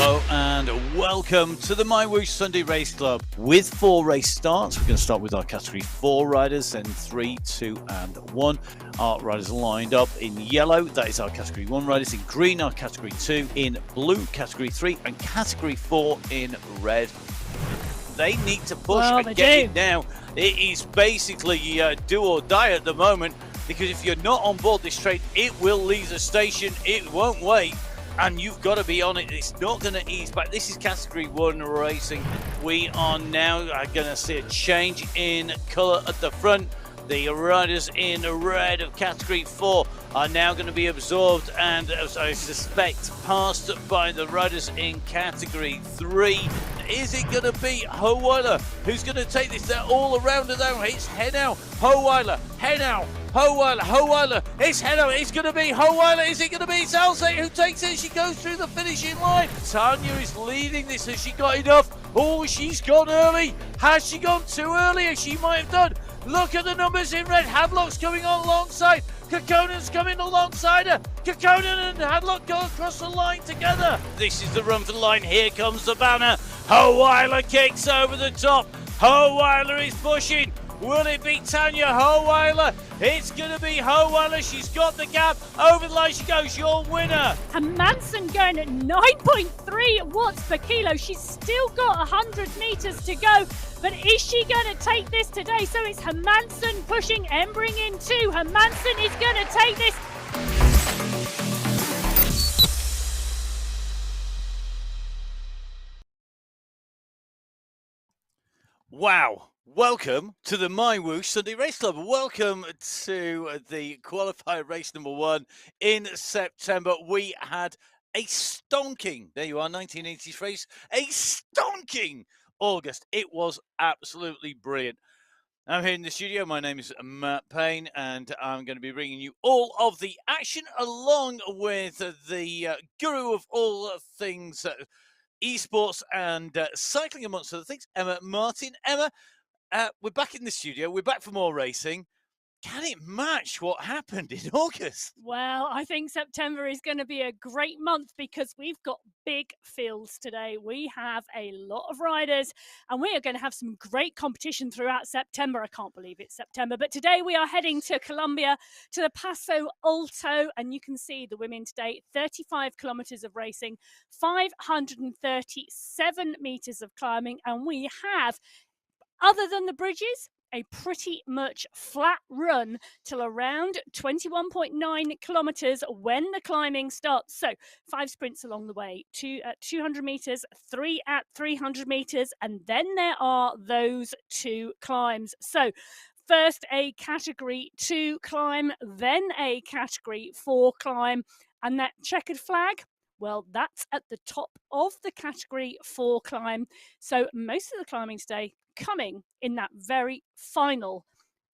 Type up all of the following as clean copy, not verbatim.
Hello and welcome to the MyWhoosh Sunday Race Club. With 4 race starts, we're going to start with our Category 4 riders, then 3, 2 and 1. Our riders lined up in yellow, that is our Category 1 riders. In green, our Category 2. In blue, Category 3. And Category 4 in red. They need to push and get it now. It is basically do or die at the moment, because if you're not on board this train, it will leave the station. It won't wait. And you've got to be on it. It's not going to ease back. This is Category 1 racing. We are now going to see a change in colour at the front. The riders in red of Category 4 are now going to be absorbed and, as I suspect, passed by the riders in Category 3. Is it going to be Howeiler who's going to take this? They're all around her now. It's Henao, Howeiler, Henao, Howeiler, it's Henao, it's going to be Howeiler, is it going to be Salzate who takes it? She goes through the finishing line. Tanya is leading this. Has she got enough? Oh, she's gone early. Has she gone too early as she might have done? Look at the numbers in red. Hadlock's coming on alongside. Kekonen's coming alongside her. Kekonen and Hadlock go across the line together. This is the run for the line. Here comes the banner. Howeiler kicks over the top. Howeiler is pushing. Will it be Tanya Howeiler? It's going to be Howeiler. She's got the gap. Over the line she goes, your winner. And Manson going at 9.3 watts per kilo. She's still got 100 metres to go. But is she going to take this today? So it's Hermansen pushing, Embring in 2. Hermansen is going to take this. Wow. Welcome to the MyWhoosh Sunday Race Club. Welcome to the Qualifier Race number 1 in September. We had a stonking, there you are, 1980s race, a stonking August. It was absolutely brilliant. I'm here in the studio. My name is Matt Payne, and I'm going to be bringing you all of the action along with the guru of all things esports and cycling, amongst other things, Emma Martin. Emma, we're back in the studio. We're back for more racing. Can it match what happened in August? Well, I think September is going to be a great month because we've got big fields today. We have a lot of riders and we are going to have some great competition throughout September. I can't believe it's September, but today we are heading to Colombia, to the Paso Alto, and you can see the women today, 35 kilometers of racing, 537 meters of climbing, and we have, other than the bridges, a pretty much flat run till around 21.9 kilometers when the climbing starts. So 5 sprints along the way, 2 at 200 meters, 3 at 300 meters, and then there are those 2 climbs. So first a Category 2 climb, then a Category 4 climb, and that checkered flag, well, that's at the top of the Category 4 climb. So most of the climbing today coming in that very final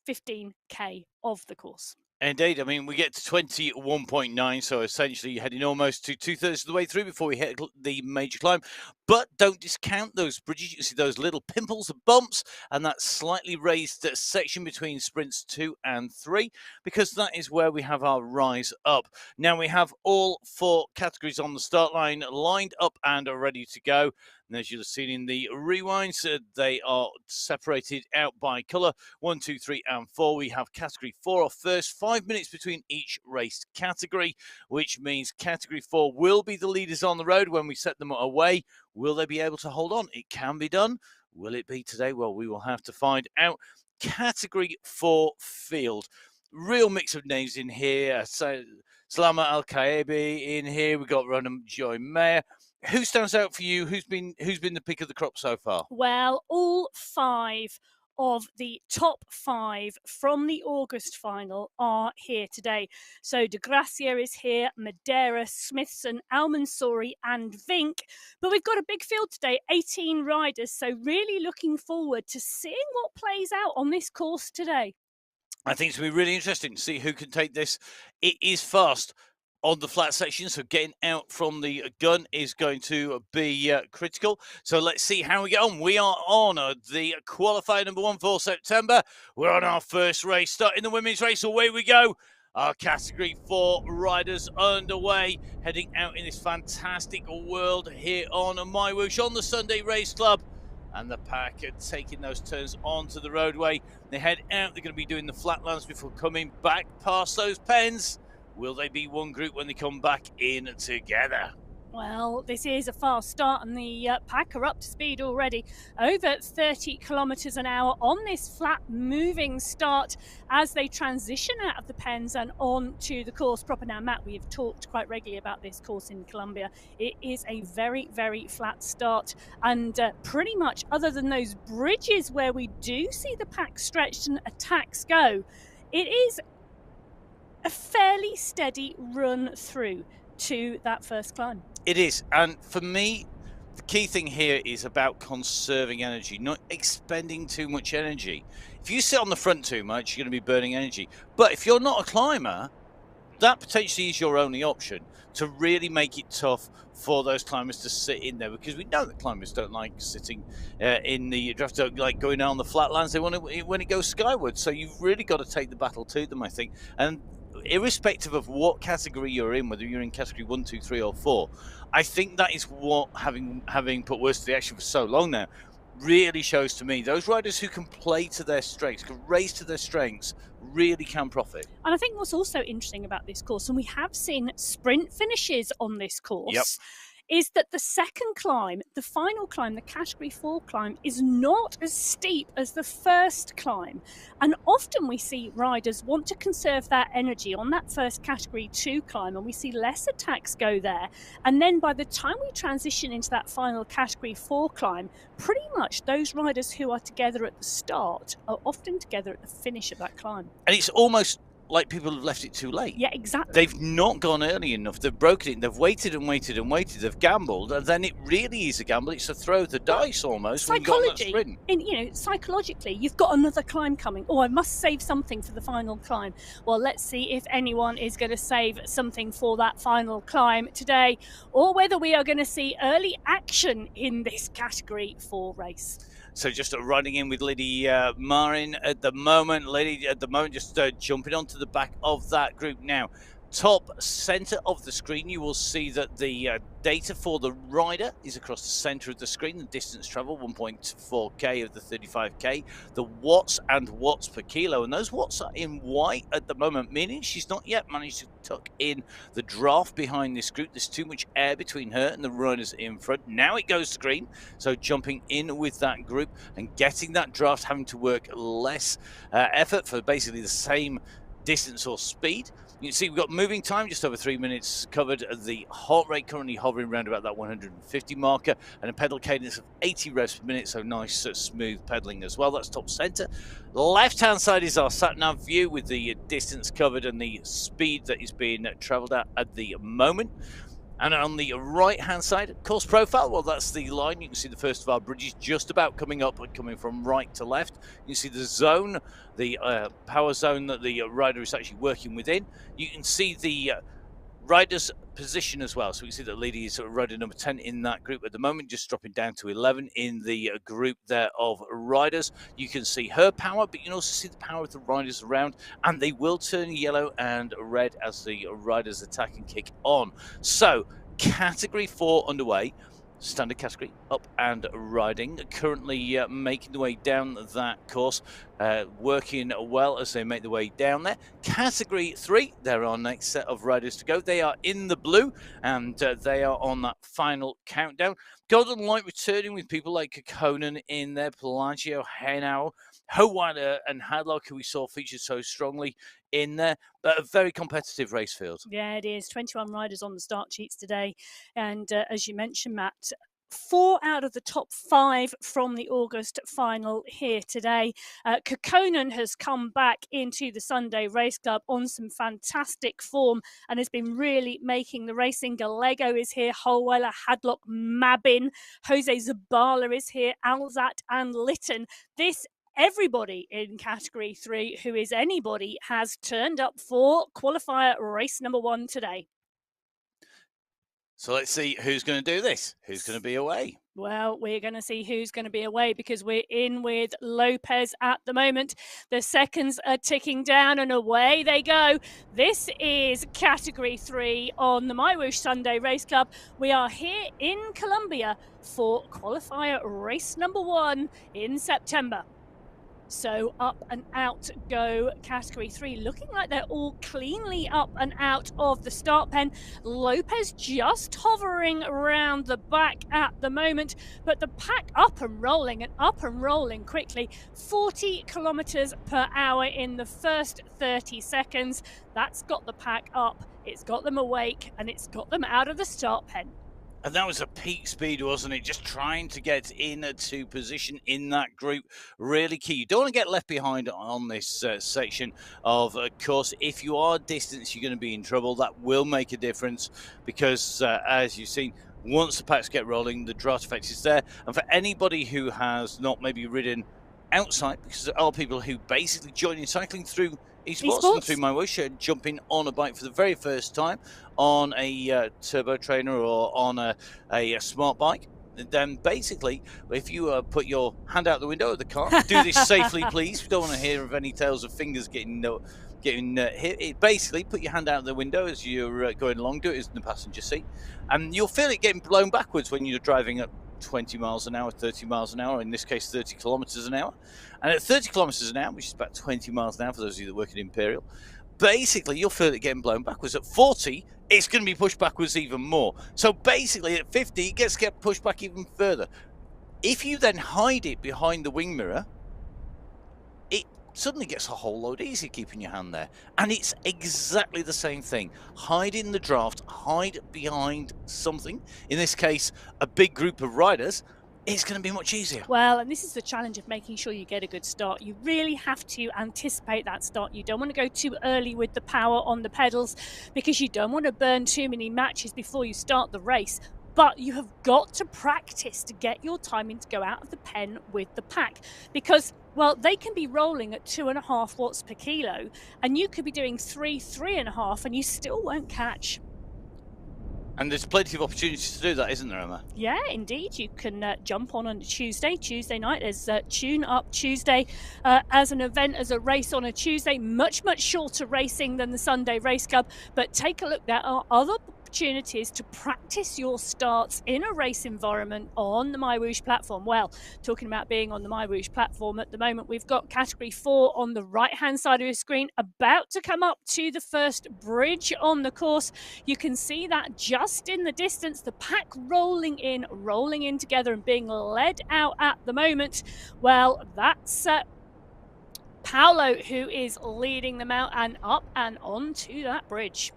15k of the course. Indeed. I mean, we get to 21.9, so essentially you're heading almost to 2/3 of the way through before we hit the major climb. But don't discount those bridges. You can see those little pimples and bumps and that slightly raised section between sprints 2 and 3, because that is where we have our rise up. Now we have all 4 categories on the start line lined up and are ready to go. And as you'll have seen in the rewinds, they are separated out by colour. 1, 2, 3, and 4. We have Category 4 off first. 5 minutes between each race category, which means Category 4 will be the leaders on the road when we set them away. Will they be able to hold on? It can be done. Will it be today? Well, we will have to find out. Category 4 field. Real mix of names in here. Salama Al-Kaebi in here. We've got Ronan Joy Mayer. Who stands out for you? Who's been the pick of the crop so far? Well, all 5 of the top 5 from the August final are here today. So De Gracia is here, Madeira, Smithson, Al-Mansouri and Vink. But we've got a big field today, 18 riders. So really looking forward to seeing what plays out on this course today. I think it's going to be really interesting to see who can take this. It is fast on the flat section, so getting out from the gun is going to be critical. So let's see how we get on. We are on the qualifier number 1 for September. We're on our first race, starting the women's race. Away we go. Our Category 4 riders underway, heading out in this fantastic world here on MyWhoosh on the Sunday Race Club. And the pack are taking those turns onto the roadway. They head out, they're going to be doing the flatlands before coming back past those pens. Will they be one group when they come back in together? Well, this is a fast start, and the pack are up to speed already. Over 30 kilometres an hour on this flat moving start as they transition out of the pens and on to the course proper. Now, Matt, we have talked quite regularly about this course in Colombia. It is a very, very flat start, and pretty much other than those bridges where we do see the pack stretched and attacks go, it is a fairly steady run through to that first climb. It is, and for me, the key thing here is about conserving energy, not expending too much energy. If you sit on the front too much, you're going to be burning energy. But if you're not a climber, that potentially is your only option to really make it tough for those climbers to sit in there, because we know that climbers don't like sitting in the draft, don't like going down the flatlands. They want it when it goes skyward. So you've really got to take the battle to them, I think. And irrespective of what category you're in, whether you're in category 1, 2, 3, or 4, I think that is what, having put words to the action for so long now, really shows to me. Those riders who can play to their strengths, can race to their strengths, really can profit. And I think what's also interesting about this course, and we have seen sprint finishes on this course, is that the second climb, the final climb, the Category 4 climb, is not as steep as the first climb. And often we see riders want to conserve that energy on that first Category 2 climb, and we see less attacks go there. And then by the time we transition into that final Category 4 climb, pretty much those riders who are together at the start are often together at the finish of that climb. And it's almost like people have left it too late. Yeah, exactly. They've not gone early enough. They've broken it. They've waited and waited and waited. They've gambled, and then it really is a gamble. It's a throw of the dice almost. Psychology, psychologically, you've got another climb coming. Oh, I must save something for the final climb. Well, let's see if anyone is going to save something for that final climb today, or whether we are going to see early action in this Category 4 race. So just riding in with Lady Marin at the moment. Lady at the moment just jumping onto the back of that group now. Top center of the screen, you will see that the data for the rider is across the center of the screen. The distance travel, 1.4k of the 35k. The watts and watts per kilo, and those watts are in white at the moment, meaning she's not yet managed to tuck in the draft behind this group. There's too much air between her and the riders in front. Now it goes to green, so jumping in with that group and getting that draft, having to work less effort for basically the same distance or speed. You can see we've got moving time, just over 3 minutes covered. The heart rate currently hovering around about that 150 marker, and a pedal cadence of 80 revs per minute, so nice smooth pedaling as well. That's top center. Left-hand side is our sat-nav view with the distance covered and the speed that is being travelled at the moment. And on the right-hand side, course profile, well, that's the line. You can see the first of our bridges just about coming up and coming from right to left. You can see the zone, the power zone that the rider is actually working within. You can see the rider's position as well. So we can see that Lady is rider number 10 in that group at the moment, just dropping down to 11 in the group there of riders. You can see her power, but you can also see the power of the riders around, and they will turn yellow and red as the riders attack and kick on. So Category 4 underway. Standard category up and riding, currently making the way down that course, working well as they make the way down there. Category 3, they're our next set of riders to go. They are in the blue, and they are on that final countdown. Golden Light returning with people like Conan in there, Pelagio, Henao, Howada and Hadlock, who we saw featured so strongly in there. But a very competitive race field. Yeah, it is. 21 riders on the start sheets today. And as you mentioned, Matt, 4 out of the top 5 from the August final here today. Kekkonen has come back into the Sunday Race Club on some fantastic form and has been really making the racing. Gallego is here, Holweiler, Hadlock, Mabin, Jose Zabala is here, Alzat and Lytton. Everybody in Category 3 who is anybody has turned up for qualifier race number 1 today. So let's see who's going to do this. Who's going to be away? Well, we're going to see who's going to be away because we're in with Lopez at the moment. The seconds are ticking down and away they go. This is Category 3 on the MyWhoosh Sunday Race Club. We are here in Colombia for Qualifier Race number 1 in September. So up and out go Category 3, looking like they're all cleanly up and out of the start pen. Lopez just hovering around the back at the moment, but the pack up and rolling quickly. 40 kilometers per hour in the first 30 seconds. That's got the pack up, it's got them awake, and it's got them out of the start pen. And that was a peak speed, wasn't it? Just trying to get into position in that group. Really key. You don't want to get left behind on this section of course. If you are distance, you're going to be in trouble. That will make a difference because, as you've seen, once the packs get rolling, the draft effect is there. And for anybody who has not maybe ridden outside, because there are people who basically join in cycling through esports and through MyWhoosh, jumping on a bike for the very first time on a turbo trainer or on a smart bike, then basically if you put your hand out the window of the car, do this safely please, we don't want to hear of any tales of fingers getting hit. Basically put your hand out the window as you're going along, do it as in the passenger seat, and you'll feel it getting blown backwards when you're driving at 20 miles an hour, 30 miles an hour, in this case 30 kilometers an hour. And at 30 kilometers an hour, which is about 20 miles an hour for those of you that work at Imperial, basically you'll feel it getting blown backwards. At 40, it's going to be pushed backwards even more. So basically at 50, it gets pushed back even further. If you then hide it behind the wing mirror, it suddenly gets a whole load easier keeping your hand there. And it's exactly the same thing. Hide in the draft, hide behind something. In this case, a big group of riders. It's going to be much easier. Well, and this is the challenge of making sure you get a good start. You really have to anticipate that start. You don't want to go too early with the power on the pedals because you don't want to burn too many matches before you start the race. But you have got to practice to get your timing to go out of the pen with the pack because, well, they can be rolling at 2.5 watts per kilo and you could be doing 3.5 and you still won't catch. And there's plenty of opportunities to do that, isn't there, Emma? Yeah, indeed. You can jump on a Tuesday night. There's Tune Up Tuesday as an event, as a race on a Tuesday. Much shorter racing than the Sunday Race Club. But take a look. There are other opportunities to practice your starts in a race environment on the MyWhoosh platform. Well, talking about being on the MyWhoosh platform at the moment, we've got Category 4 on the right-hand side of your screen, about to come up to the first bridge on the course. You can see that just in the distance, the pack rolling in together and being led out at the moment. Well, that's Paolo who is leading them out and up and onto that bridge.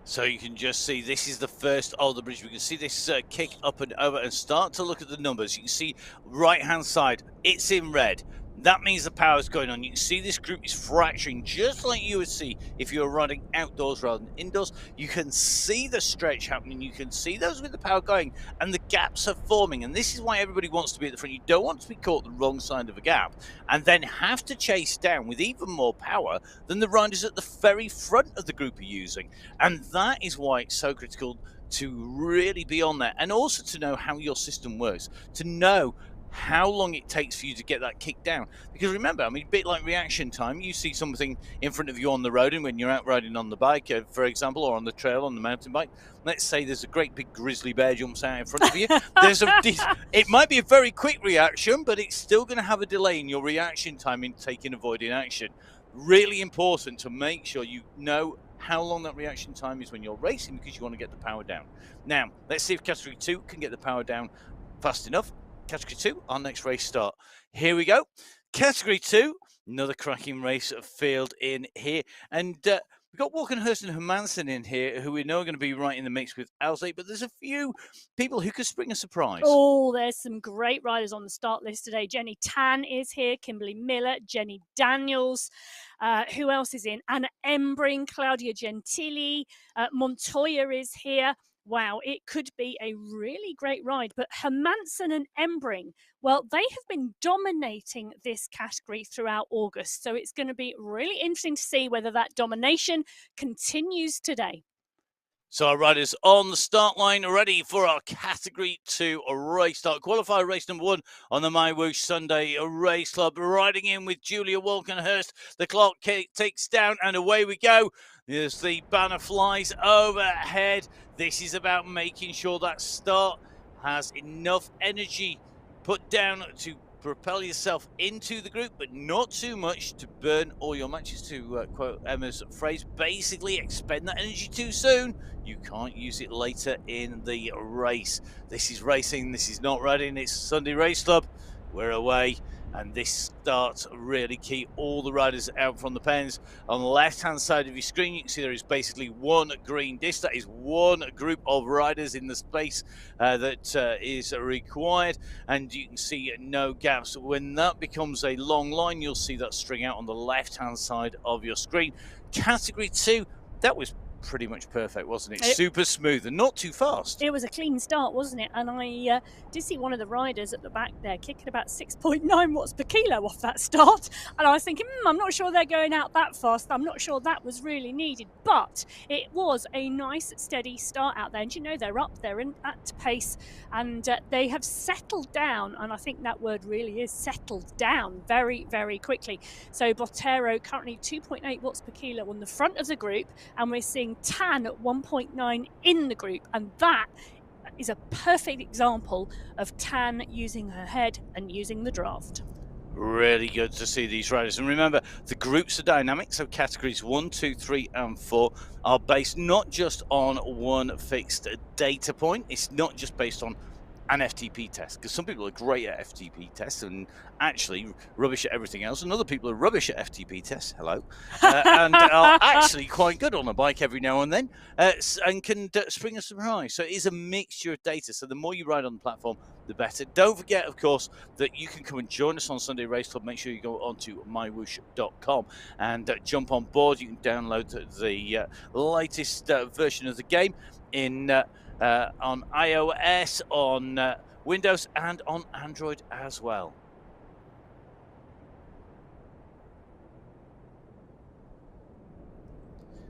So you can just see this is the first of the bridge. We can see this kick up and over and start to look at the numbers. You can see right hand side, it's in red. That means the power is going on. You can see this group is fracturing just like you would see if you were running outdoors rather than indoors. You can see the stretch happening. You can see those with the power going and the gaps are forming. And this is why everybody wants to be at the front. You don't want to be caught the wrong side of a gap and then have to chase down with even more power than the riders at the very front of the group are using. And that is why it's so critical to really be on there and also to know how your system works, to know how long it takes for you to get that kick down. Because remember, I mean, a bit like reaction time, you see something in front of you on the road, and when you're out riding on the bike, for example, or on the trail on the mountain bike, let's say there's a great big grizzly bear jumps out in front of you. It might be a very quick reaction, but it's still going to have a delay in your reaction time in taking avoiding action. Really important to make sure you know how long that reaction time is when you're racing, because you want to get the power down. Now, let's see if Category 2 can get the power down fast enough. Category 2, our next race start. Here we go. Category 2, another cracking race field in here. And we've got Walkenhurst and Hermansen in here, who we know are going to be right in the mix with Alze, but there's a few people who could spring a surprise. Oh, there's some great riders on the start list today. Jenny Tan is here, Kimberly Miller, Jenny Daniels. Who else is in? Anna Embring, Claudia Gentili, Montoya is here. Wow, it could be a really great ride. But Hermansen and Embring, well, they have been dominating this category throughout August. So it's going to be really interesting to see whether that domination continues today. So our riders on the start line, ready for our Category 2 race start. Qualifier race number 1 on the MyWhoosh Sunday Race Club. Riding in with Julia Walkenhurst. The clock ticks down and away we go. As the banner flies overhead. This is about making sure that start has enough energy put down to propel yourself into the group, but not too much to burn all your matches, to quote Emma's phrase. Basically, expend that energy too soon. You can't use it later in the race. This is racing. This is not riding. It's Sunday Race Club. We're away. And this starts really key. All the riders out from the pens. On the left-hand side of your screen, you can see there is basically one green disc. That is one group of riders in the space that is required. And you can see no gaps. When that becomes a long line, you'll see that string out on the left-hand side of your screen. Category 2, that was pretty much perfect, wasn't it? Super smooth and not too fast. It was a clean start, wasn't it? And I did see one of the riders at the back there kicking about 6.9 watts per kilo off that start. And I was thinking, I'm not sure they're going out that fast. I'm not sure that was really needed. But it was a nice, steady start out there. And you know, they're up there at pace and they have settled down. And I think that word really is settled down very, very quickly. So Botero currently 2.8 watts per kilo on the front of the group. And we're seeing Tan at 1.9 in the group, and that is a perfect example of Tan using her head and using the draft. Really good to see these riders. And remember, the groups are dynamic, so categories 1, 2, 3 and 4 are based not just on one fixed data point. It's not just based on an FTP test, because some people are great at FTP tests and actually rubbish at everything else, and other people are rubbish at FTP tests, hello, and are actually quite good on a bike every now and then, and can spring a surprise. So it is a mixture of data, so the more you ride on the platform, the better. Don't forget, of course, that you can come and join us on Sunday Race Club. Make sure you go onto MyWhoosh.com and jump on board. You can download the latest version of the game in on iOS, on Windows and on Android as well.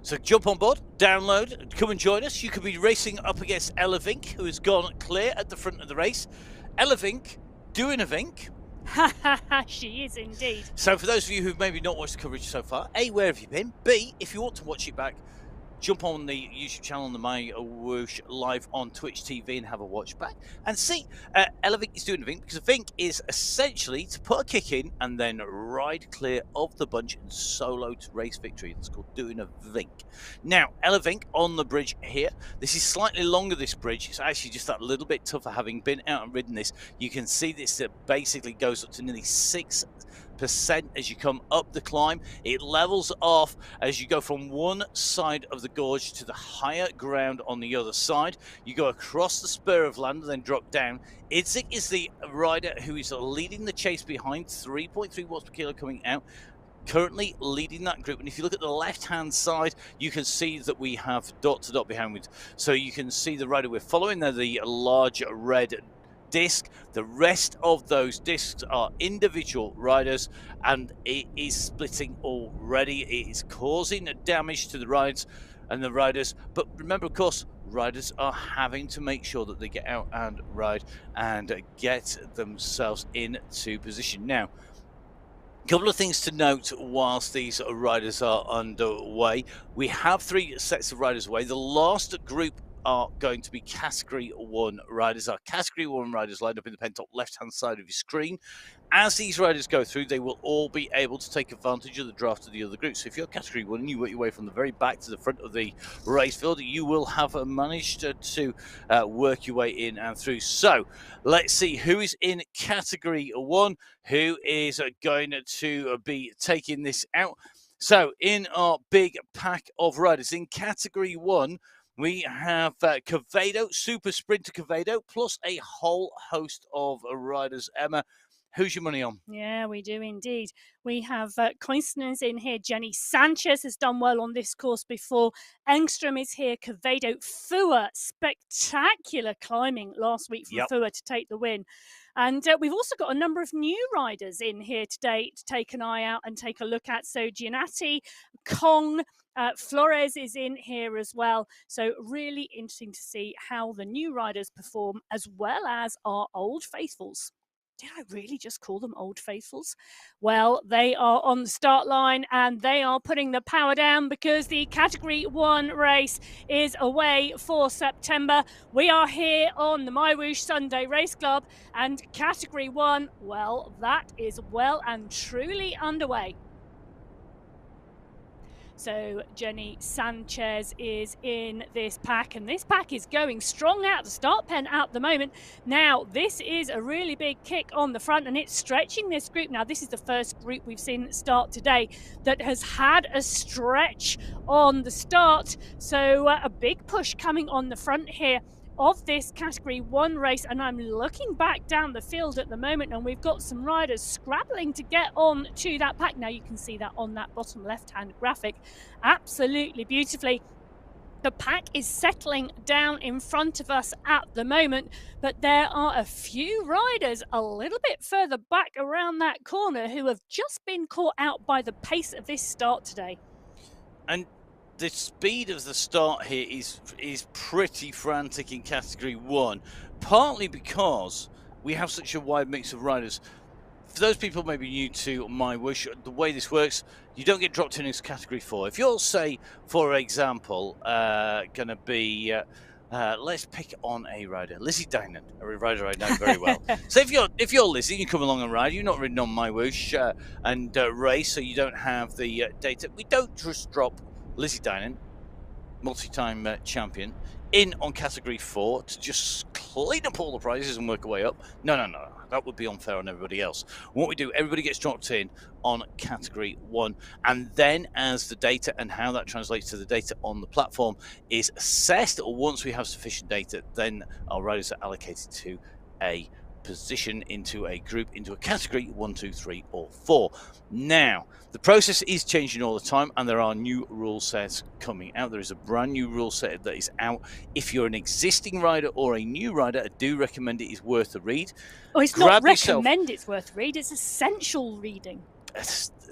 So jump on board, download, come and join us. You could be racing up against Ella Vink, who has gone clear at the front of the race. Ella Vink doing a Vink. She is indeed. So for those of you who've maybe not watched the coverage so far, A, where have you been? B, if you want to watch it back, jump on the YouTube channel on the MyWhoosh live on Twitch TV and have a watch back. And see, Ella Vink is doing a Vink, because a Vink is essentially to put a kick in and then ride clear of the bunch and solo to race victory. It's called doing a Vink. Now, Ella Vink on the bridge here. This is slightly longer, this bridge. It's actually just that little bit tougher. Having been out and ridden this, you can see this basically goes up to nearly 6% as you come up the climb. It levels off as you go from one side of the gorge to the higher ground on the other side. You go across the spur of land and then drop down. Idzik is the rider who is leading the chase behind, 3.3 watts per kilo coming out, currently leading that group. And if you look at the left hand side, you can see that we have dot to dot behind with, so you can see the rider we're following there, the large red disc. The rest of those discs are individual riders, and it is splitting already. It is causing damage to the rides and the riders. But remember, of course, riders are having to make sure that they get out and ride and get themselves into position. Now, a couple of things to note whilst these riders are underway. We have 3 sets of riders away. The last group are going to be Category 1 riders. Our Category 1 riders lined up in the pen top left-hand side of your screen. As these riders go through, they will all be able to take advantage of the draft of the other groups. So if you're Category 1 and you work your way from the very back to the front of the race field, you will have managed to work your way in and through. So let's see who is in Category 1, who is going to be taking this out. So in our big pack of riders, in Category 1, we have Cavado, Super Sprinter Cavado, plus a whole host of riders. Emma, Who's your money on? Yeah, we do indeed. We have coincidence in here. Jenny Sanchez has done well on this course before. Engstrom is here. Quevedo. Fua, spectacular climbing last week from Yep. Fua to take the win. And we've also got a number of new riders in here today to take an eye out and take a look at. So Giannatti, Kong, Flores is in here as well. So really interesting to see how the new riders perform, as well as our old faithfuls. Did I really just call them old faithfuls? Well, they are on the start line and they are putting the power down because the Category 1 race is away for September. We are here on the MyWhoosh Sunday Race Club, and Category 1, well, that is well and truly underway. So Jenny Sanchez is in this pack, and this pack is going strong out the start pen at the moment. Now, this is a really big kick on the front, and it's stretching this group. Now, this is the first group we've seen start today that has had a stretch on the start. So a big push coming on the front here of this Category 1 race, and I'm looking back down the field at the moment, and we've got some riders scrabbling to get on to that pack. Now you can see that on that bottom left-hand graphic absolutely beautifully. The pack is settling down in front of us at the moment, but there are a few riders a little bit further back around that corner who have just been caught out by the pace of this start today. And the speed of the start here is pretty frantic in Category 1, partly because we have such a wide mix of riders. For those people maybe new to MyWhoosh, the way this works, you don't get dropped in as Category 4. If you're, say, for example, going to be, let's pick on a rider, Lizzie Dinan, a rider I know very well. So if you're Lizzie, you come along and ride, you're not ridden on MyWhoosh and race, so you don't have the data. We don't just drop Lizzie Dinan, multi-time champion, in on Category 4 to just clean up all the prizes and work our way up. No. That would be unfair on everybody else. What we do, everybody gets dropped in on Category 1. And then as the data and how that translates to the data on the platform is assessed, or once we have sufficient data, then our riders are allocated to a position, into a group, into a category 1, 2, 3, or 4. Now, the process is changing all the time, and there are new rule sets coming out. There is a brand new rule set that is out. If you're an existing rider or a new rider, I do recommend it is worth a read. Oh, it's not recommend it's worth a read, it's essential reading.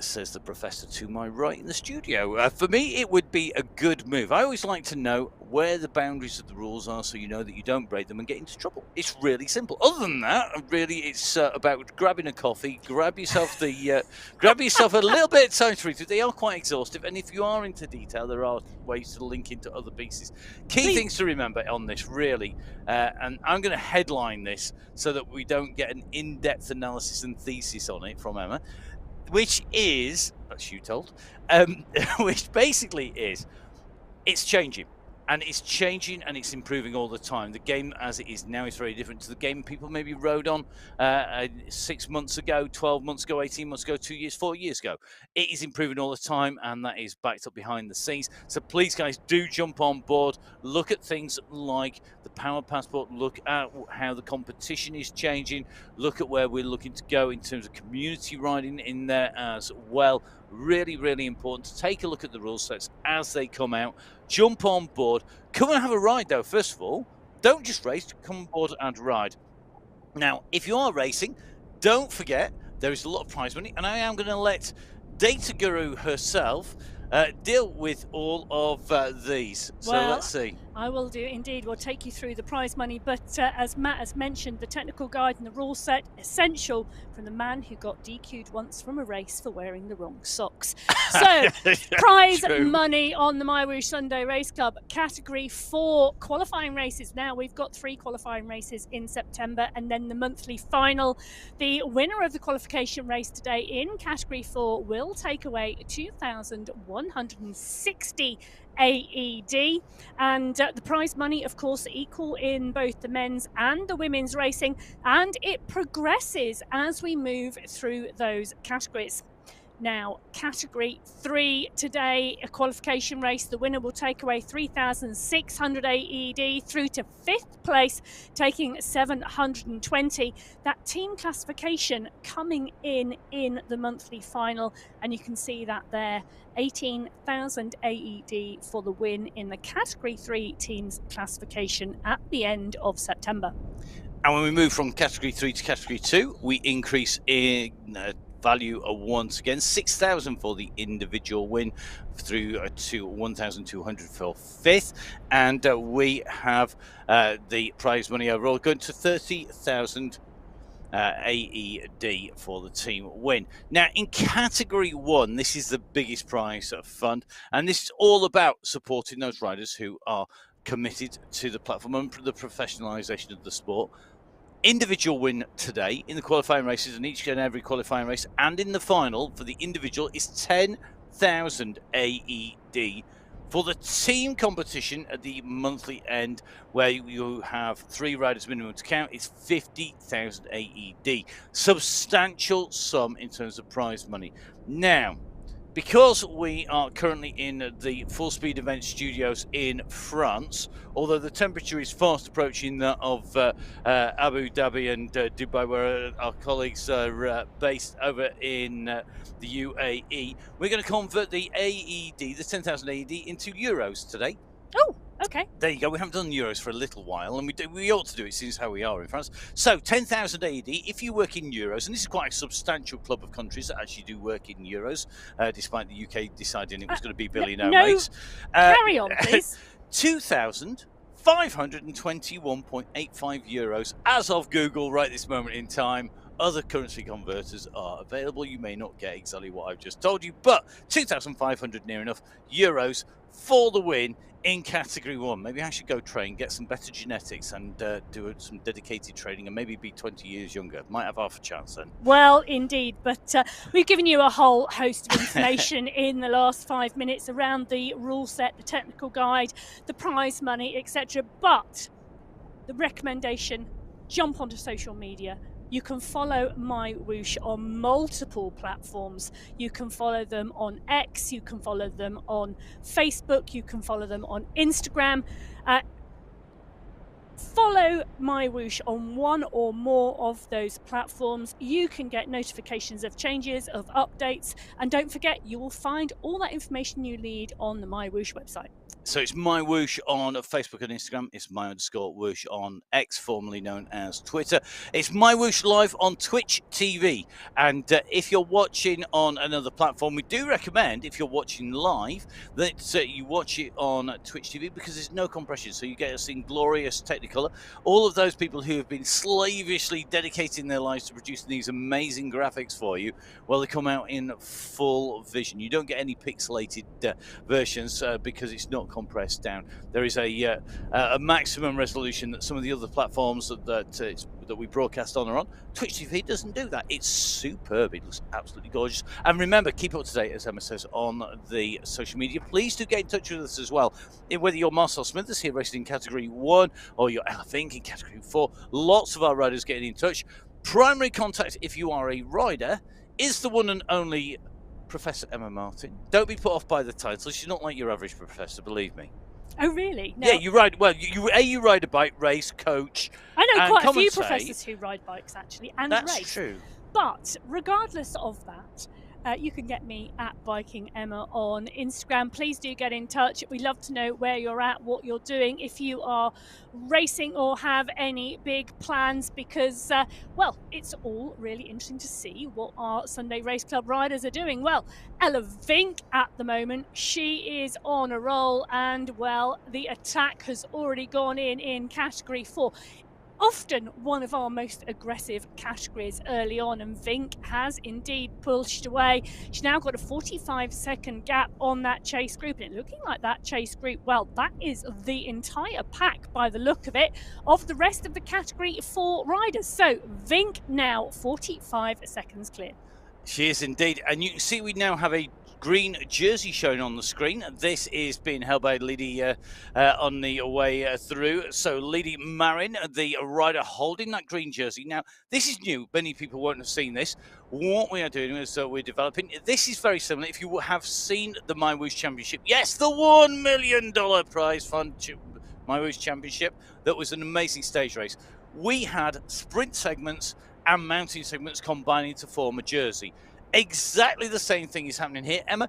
Says the professor to my right in the studio. For me, it would be a good move. I always like to know where the boundaries of the rules are, so you know that you don't break them and get into trouble. It's really simple. Other than that, really, it's about grabbing a coffee, grab yourself a little bit of time to read through. They are quite exhaustive, and if you are into detail, there are ways to link into other pieces. Key things to remember on this, really, and I'm going to headline this so that we don't get an in-depth analysis and thesis on it from Emma. Which is, that's you told, which basically is, it's changing. And it's changing and it's improving all the time. The game as it is now is very different to the game people maybe rode on 6 months ago, 12 months ago, 18 months ago, 2 years, 4 years ago. It is improving all the time, and that is backed up behind the scenes. So please, guys, do jump on board. Look at things like the Power Passport. Look at how the competition is changing. Look at where we're looking to go in terms of community riding in there as well. Really, really important to take a look at the rule sets as they come out. Jump on board. Come and have a ride, though. First of all, don't just race. Come on board and ride. Now, if you are racing, don't forget there is a lot of prize money, and I am going to let Data Guru herself deal with all of these. So let's see. I will do indeed. We'll take you through the prize money, but as Matt has mentioned, the technical guide and the rule set, essential from the man who got DQ'd once from a race for wearing the wrong socks. So, prize money on the MyWhoosh Sunday Race Club, Category 4 qualifying races. Now, we've got 3 qualifying races in September, and then the monthly final. The winner of the qualification race today in Category 4 will take away 2,160 AED, and the prize money, of course, equal in both the men's and the women's racing, and it progresses as we move through those categories. Now, Category 3 today, a qualification race. The winner will take away 3,600 AED through to 5th place, taking 720. That team classification coming in the monthly final, and you can see that there, 18,000 AED for the win in the Category 3 teams classification at the end of September. And when we move from Category 3 to Category 2, we increase in value once again, 6,000 for the individual win through to 1,200 for 5th, and we have the prize money overall going to 30,000 AED for the team win. Now, in Category 1, this is the biggest prize fund, and this is all about supporting those riders who are committed to the platform and the professionalisation of the sport. Individual win today in the qualifying races, and each and every qualifying race, and in the final for the individual is 10,000 AED. For the team competition at the monthly end, where you have 3 riders minimum to count, it's 50,000 AED. Substantial sum in terms of prize money. Now, because we are currently in the Full Speed Event studios in France, although the temperature is fast approaching that of Abu Dhabi and Dubai, where our colleagues are based over in the UAE, we're going to convert the AED, the 10,000 AED, into euros today. Oh, okay. There you go. We haven't done euros for a little while, and we ought to do it since how we are in France. So 10,000 AED, if you work in euros, and this is quite a substantial club of countries that actually do work in euros, despite the UK deciding it was going to be billionaire mates. Carry on, please. 2,521.85 euros as of Google right this moment in time. Other currency converters are available. You may not get exactly what I've just told you, but 2,500 near enough euros for the win in Category 1. Maybe I should go train, get some better genetics, and do some dedicated training, and maybe be 20 years younger. Might have half a chance then. Well, indeed, but we've given you a whole host of information in the last 5 minutes around the rule set, the technical guide, the prize money, etc. But the recommendation, jump onto social media. You can follow MyWhoosh on multiple platforms. You can follow them on X, you can follow them on Facebook, you can follow them on Instagram. Follow MyWhoosh on one or more of those platforms. You can get notifications of changes, of updates, and don't forget, you will find all that information you need on the MyWhoosh website. So it's MyWhoosh on Facebook and Instagram. It's my_whoosh on X, formerly known as Twitter. It's MyWhoosh live on Twitch TV. And if you're watching on another platform, we do recommend, if you're watching live, that you watch it on Twitch TV, because there's no compression. So you get us in glorious Technicolor. All of those people who have been slavishly dedicating their lives to producing these amazing graphics for you, well, they come out in full vision. You don't get any pixelated versions because it's not compressed down. There is a maximum resolution that some of the other platforms that we broadcast on are on. Twitch TV doesn't do that. It's superb. It looks absolutely gorgeous. And remember, keep up to date, as Emma says, on the social media. Please do get in touch with us as well. Whether you're Marcel Smithers here racing in Category 1 or you're Ella Fink in Category 4, lots of our riders getting in touch. Primary contact, if you are a rider, is the one and only Professor Emma Martin. Don't be put off by the title. She's not like your average professor, believe me. Oh, really? No. Yeah, you ride, well, you ride a bike, race, coach. I know quite a few commentate. professors who ride bikes, actually, and race. That's true. But regardless of that, you can get me at Biking Emma on Instagram. Please do get in touch. We'd love to know where you're at, what you're doing, if you are racing or have any big plans, because, well, it's all really interesting to see what our Sunday Race Club riders are doing. Well, Ella Fink at the moment, she is on a roll, and, well, the attack has already gone in Category 4. Often one of our most aggressive categories early on, and Vink has indeed pushed away. She's now got a 45-second gap on that chase group, and it's looking like that chase group, well, that is the entire pack by the look of it, of the rest of the Category 4 riders. So Vink now 45 seconds clear. She is indeed, and you can see we now have a green jersey shown on the screen. This is being held by Lady on the way through. So Lady Marin, the rider holding that green jersey. Now, this is new. Many people won't have seen this. What we are doing is we're developing. This is very similar. If you have seen the MyWhoosh Championship, yes, the $1 million prize fund MyWhoosh Championship, that was an amazing stage race. We had sprint segments and mountain segments combining to form a jersey. Exactly the same thing is happening here, Emma.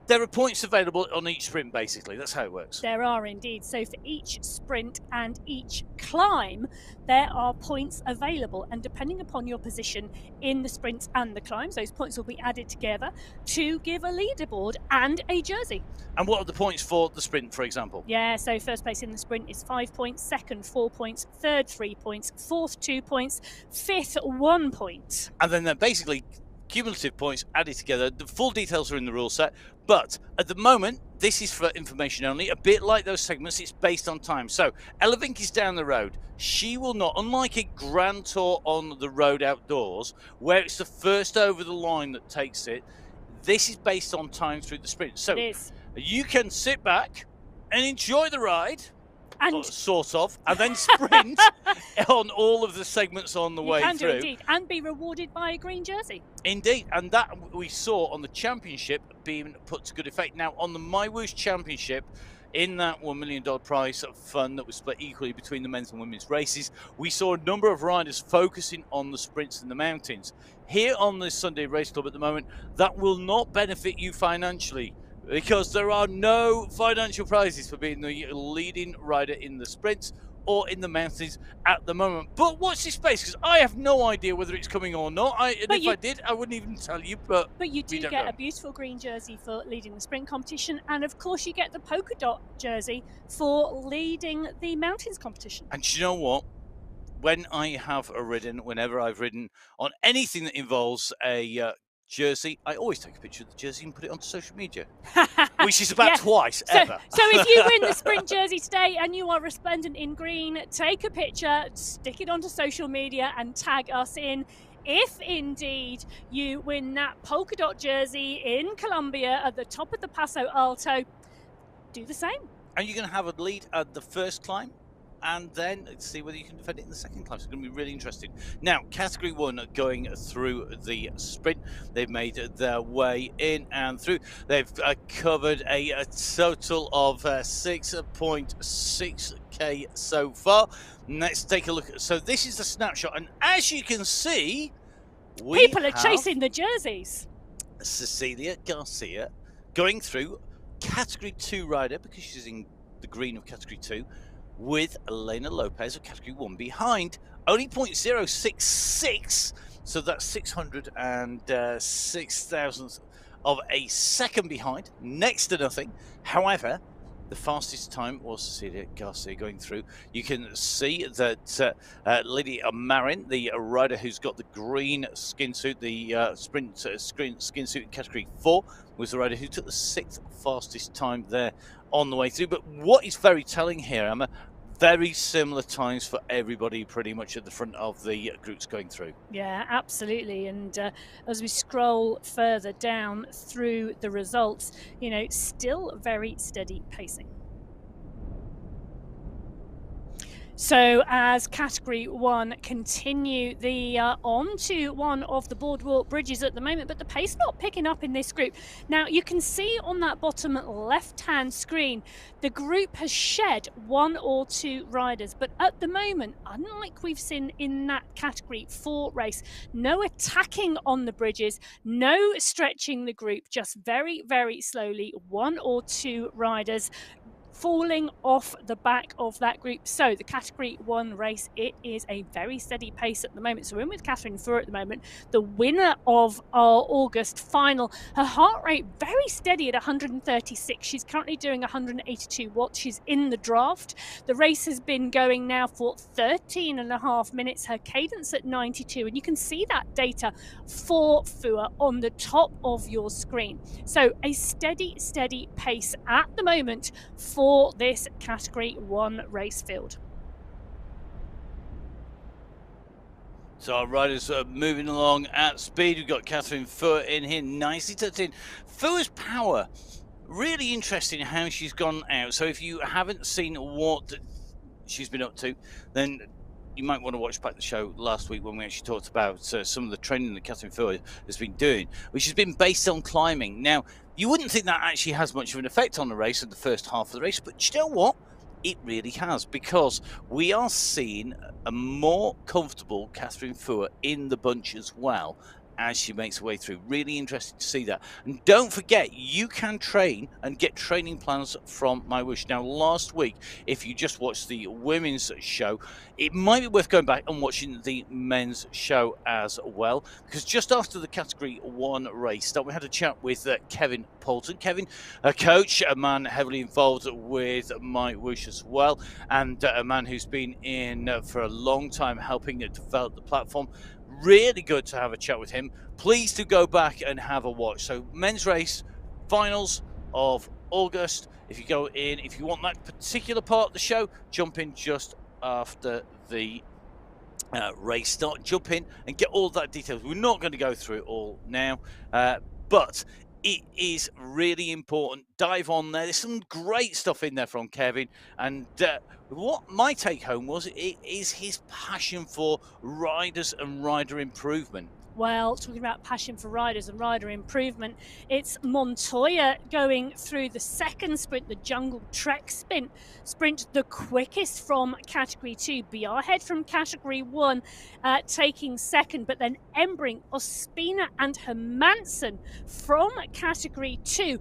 There are points available on each sprint, basically. That's how it works. There are indeed. So for each sprint and each climb, there are points available. And depending upon your position in the sprints and the climbs, those points will be added together to give a leaderboard and a jersey. And what are the points for the sprint, for example? Yeah, so first place in the sprint is 5 points, second 4 points, third 3 points, fourth 2 points, fifth 1 point. And then they're basically cumulative points added together. The full details are in the rule set, but at the moment, this is for information only. A bit like those segments, it's based on time. So Elevink is down the road. She will not, unlike a Grand Tour on the road outdoors, where it's the first over the line that takes it, this is based on time through the sprint. So you can sit back and enjoy the ride, and sort of, and then sprint on all of the segments on the way through. You can do indeed, and be rewarded by a green jersey. Indeed, and that we saw on the championship being put to good effect. Now, on the MyWhoosh Championship, in that $1 million prize fund that was split equally between the men's and women's races, we saw a number of riders focusing on the sprints and the mountains. Here on the Sunday Race Club at the moment, that will not benefit you financially, because there are no financial prizes for being the leading rider in the sprints or in the mountains at the moment. But watch this space, because I have no idea whether it's coming or not. If I did, I wouldn't even tell you. But you do get a beautiful green jersey for leading the sprint competition, and of course you get the polka dot jersey for leading the mountains competition. And you know what? When I have ridden, whenever I've ridden on anything that involves a jersey, I always take a picture of the jersey and put it onto social media, which is about twice ever. So if you win the sprint jersey today and you are resplendent in green, take a picture, stick it onto social media and tag us in. If indeed you win that polka dot jersey in Colombia at the top of the Paso Alto, do the same. And you're going to have a lead at the first climb, and then see whether you can defend it in the second climb. So it's going to be really interesting. Now, Category 1 going through the sprint. They've made their way in and through. They've covered a total of 6.6K so far. Let's take a look. So this is the snapshot. And as you can see, people are chasing the jerseys. Cecilia Garcia going through Category 2 rider, because she's in the green of Category 2, with Elena Lopez of Category 1 behind, only 0.066, so that's 606 thousandths of a second behind, next to nothing. However, the fastest time was Cecilia Garcia going through. You can see that Lady Marin, the rider who's got the green skin suit, the sprint skin suit in Category 4, was the rider who took the 6th fastest time there on the way through. But what is very telling here, Emma, very similar times for everybody pretty much at the front of the groups going through. Yeah, absolutely. And as we scroll further down through the results, you know, still very steady pacing. So as Category 1 continue the on to one of the boardwalk bridges at the moment, but the pace not picking up in this group. Now you can see on that bottom left-hand screen, the group has shed 1 or 2 riders, but at the moment, unlike we've seen in that Category 4 race, no attacking on the bridges, no stretching the group, just very, very slowly, 1 or 2 riders falling off the back of that group. So the Category 1 race, it is a very steady pace at the moment. So we're in with Catherine Furr at the moment, the winner of our August final. Her heart rate very steady at 136. She's currently doing 182 watts. She's in the draft. The race has been going now for 13.5 minutes. Her cadence at 92, and you can see that data for Furr on the top of your screen. So a steady pace at the moment for this Category 1 race field. So our riders are moving along at speed. We've got Catherine Fur in here, nicely tucked in. Fur's power, really interesting how she's gone out. So if you haven't seen what she's been up to, then you might want to watch back the show last week when we actually talked about some of the training that Catherine Fur has been doing, which has been based on climbing. Now, you wouldn't think that actually has much of an effect on the race in the first half of the race, but you know what? It really has, because we are seeing a more comfortable Catherine Fur in the bunch as well as she makes her way through. Really interesting to see that. And don't forget, you can train and get training plans from MyWhoosh. Now, last week, if you just watched the women's show, it might be worth going back and watching the men's show as well, because just after the Category 1 race start, we had a chat with Kevin Poulton. Kevin, a coach, a man heavily involved with MyWhoosh as well, and a man who's been in for a long time helping develop the platform. Really good to have a chat with him. Please do go back and have a watch. So men's race, finals of August. If you go in, if you want that particular part of the show, jump in just after the race start. Jump in and get all that details. We're not going to go through it all now, but it is really important. Dive on there. There's some great stuff in there from Kevin. And what my take home was, it is his passion for riders and rider improvement. Well, talking about passion for riders and rider improvement, it's Montoya going through the second sprint, the Jungle Trek sprint, the quickest from Category 2. BR Head from Category 1 taking second, but then Embring, Ospina and Hermansen from Category 2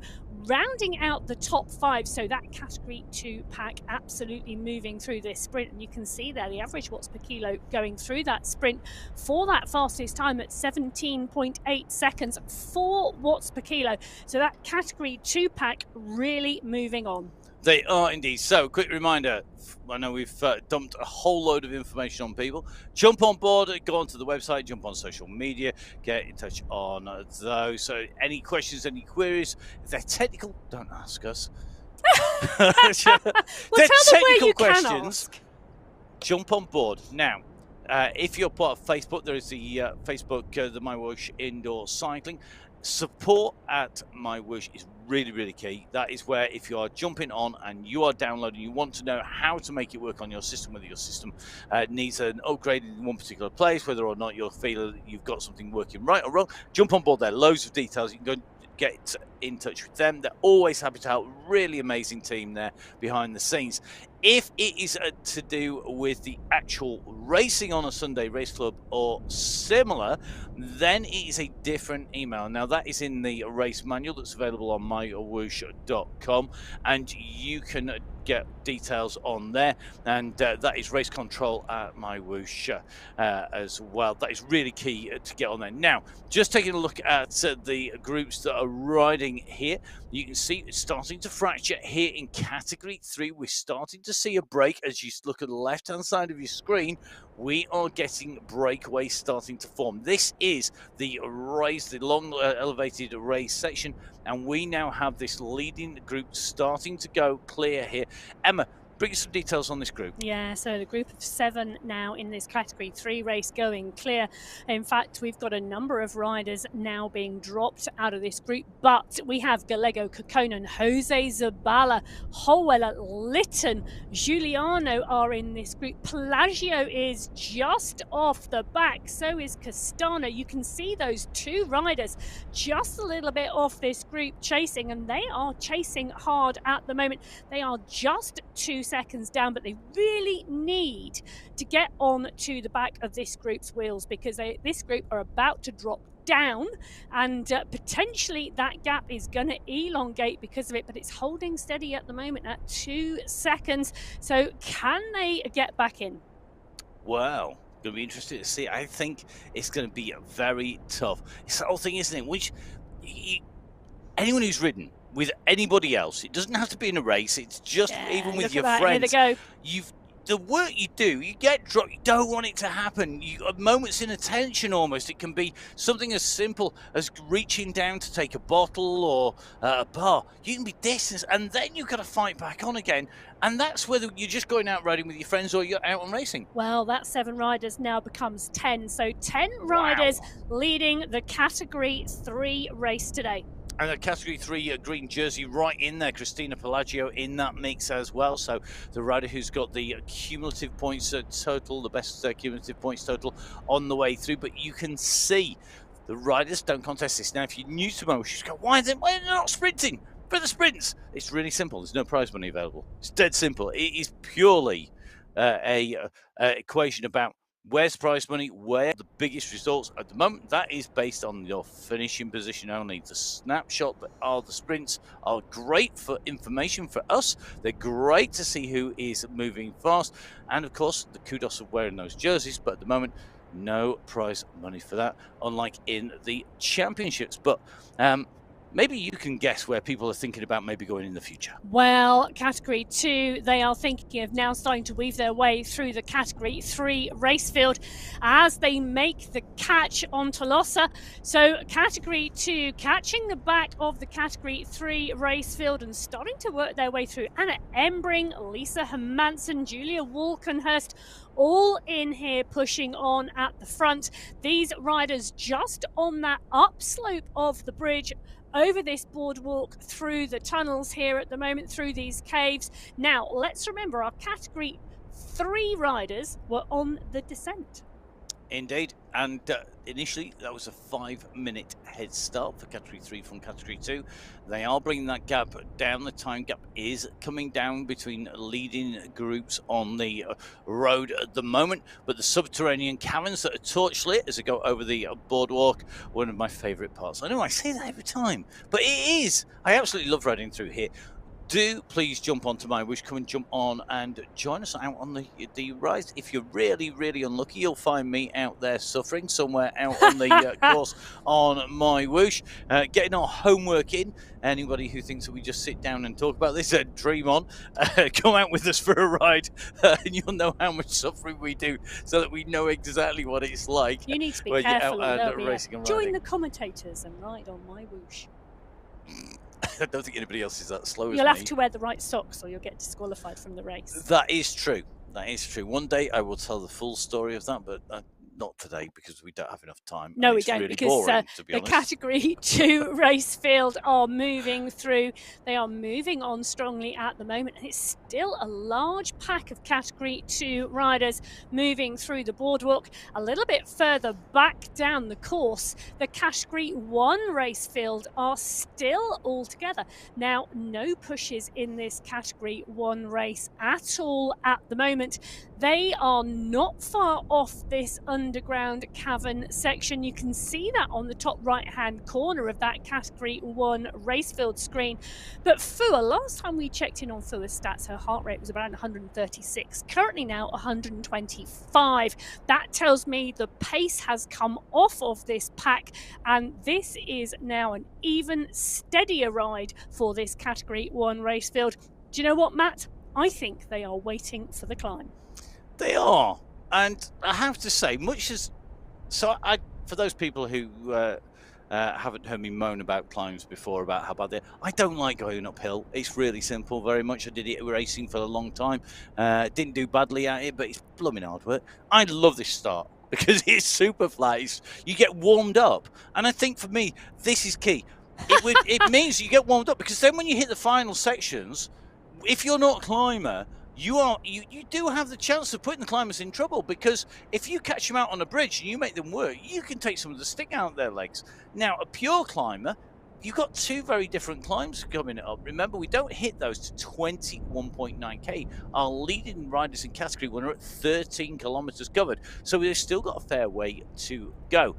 rounding out the top 5. So that Category 2 pack absolutely moving through this sprint, and you can see there the average watts per kilo going through that sprint for that fastest time at 17.8 seconds, 4 watts per kilo. So that Category 2 pack really moving on. They are indeed. So, quick reminder, I know we've dumped a whole load of information on people. Jump on board, go onto the website, jump on social media, get in touch on those. So, any questions, any queries, if they're technical, don't ask us. Well, tell them where you questions, can ask. Jump on board. Now, if you're part of Facebook, there is the Facebook, the MyWhoosh Indoor Cycling. Support at MyWhoosh is really, really key. That is where, if you are jumping on and you are downloading, you want to know how to make it work on your system, whether your system needs an upgrade in one particular place, whether or not you're feeling that you've got something working right or wrong, jump on board there. Loads of details. You can go and get in touch with them. They're always happy to help. Really amazing team there behind the scenes. If it is to do with the actual racing on a Sunday Race Club or similar, then it is a different email. Now, that is in the race manual that's available on mywhoosh.com, and you can get details on there, and that is race control at MyWhoosh as well. That is really key to get on there. Now, just taking a look at the groups that are riding here, you can see it's starting to fracture here in Category 3. We're starting to see a break. As you look at the left-hand side of your screen, we are getting breakaways starting to form. This is the race, the long elevated race section, and we now have this leading group starting to go clear here. Emma, bring us some details on this group. Yeah, so the group of 7 now in this Category 3 race going clear. In fact, we've got a number of riders now being dropped out of this group, but we have Gallego Kokkonen, Jose Zabala, Holweller, Lytton, Giuliano are in this group. Pelagio is just off the back, so is Castano. You can see those 2 riders just a little bit off this group chasing, and they are chasing hard at the moment. They are just 2 seconds down, but they really need to get on to the back of this group's wheels, because this group are about to drop down, and potentially that gap is going to elongate because of it, but it's holding steady at the moment at 2 seconds. So can they get back in? Well, going to be interesting to see. I think it's going to be very tough. It's the whole thing, isn't it? Which anyone who's ridden with anybody else, it doesn't have to be in a race, it's just even with your friends, the work you do, you get dropped, you don't want it to happen. You got moments in attention almost. It can be something as simple as reaching down to take a bottle or a bar. You can be distanced, and then you've got to fight back on again. And that's whether you're just going out riding with your friends or you're out on racing. Well, that 7 riders now becomes 10. So 10 riders leading the Category 3 race today. And a Category 3 green jersey right in there, Christina Pelagio in that mix as well. So the rider who's got the cumulative points total, the best cumulative points total on the way through. But you can see the riders don't contest this. Now, if you're new to MyWhoosh, you go, why are they not sprinting? For the sprints, it's really simple. There's no prize money available. It's dead simple. It is purely a equation about where's prize money, where the biggest results at the moment. That is based on your finishing position only. The snapshot that are the sprints are great for information for us. They're great to see who is moving fast, and of course the kudos of wearing those jerseys. But at the moment, no prize money for that, unlike in the championships. But maybe you can guess where people are thinking about maybe going in the future. Well, Category 2, they are thinking of now starting to weave their way through the Category 3 race field as they make the catch on Tolosa. So Category 2 catching the back of the Category 3 race field and starting to work their way through. Anna Embring, Lisa Hermansen, Julia Walkenhurst, all in here pushing on at the front. These riders just on that upslope of the bridge over this boardwalk through the tunnels here at the moment, through these caves. Now, let's remember our Category 3 riders were on the descent. Indeed, and initially that was a 5-minute head start for Category 3 from Category 2. They are bringing that gap down. The time gap is coming down between leading groups on the road at the moment, but the subterranean caverns that are torch lit as they go over the boardwalk, one of my favourite parts. I know I say that every time, but it is. I absolutely love riding through here. Do please jump onto MyWhoosh, come and jump on and join us out on the ride. If you're really, really unlucky, you'll find me out there suffering somewhere out on the course on MyWhoosh, getting our homework in. Anybody who thinks that we just sit down and talk about this, dream on. Come out with us for a ride and you'll know how much suffering we do so that we know exactly what it's like. You need to be careful. Racing and join riding. the commentators and ride on MyWhoosh. I don't think anybody else is that slow as me. You'll have to wear the right socks or you'll get disqualified from the race. That is true. That is true. One day I will tell the full story of that, but not today because we don't have enough time. No, we don't, really because boring, to be the honest. Category 2 race field are moving through. They are moving on strongly at the moment. And it's still a large pack of Category 2 riders moving through the boardwalk. A little bit further back down the course, the Category 1 race field are still all together. Now, no pushes in this Category 1 race at all at the moment. They are not far off this underground cavern section. You can see that on the top right hand corner of that Category 1 race field screen. But Fua, last time we checked in on Fua's stats, her heart rate was around 136, currently now 125. That tells me the pace has come off of this pack, and this is now an even steadier ride for this Category 1 race field. Do you know what, Matt? I think they are waiting for the climb. They are, and I have to say, much as for those people who haven't heard me moan about climbs before about how bad they are, I don't like going uphill. It's really simple, very much. I did it racing for a long time. Didn't do badly at it, but it's blooming hard work. I love this start because it's super flat. You get warmed up, and I think for me this is key. It means you get warmed up because then when you hit the final sections, if you're not a climber, you do have the chance of putting the climbers in trouble, because if you catch them out on a bridge and you make them work, you can take some of the stick out of their legs. Now, a pure climber, you've got two very different climbs coming up. Remember, we don't hit those to 21.9k. Our leading riders in Category 1 are at 13 kilometers covered, so we've still got a fair way to go.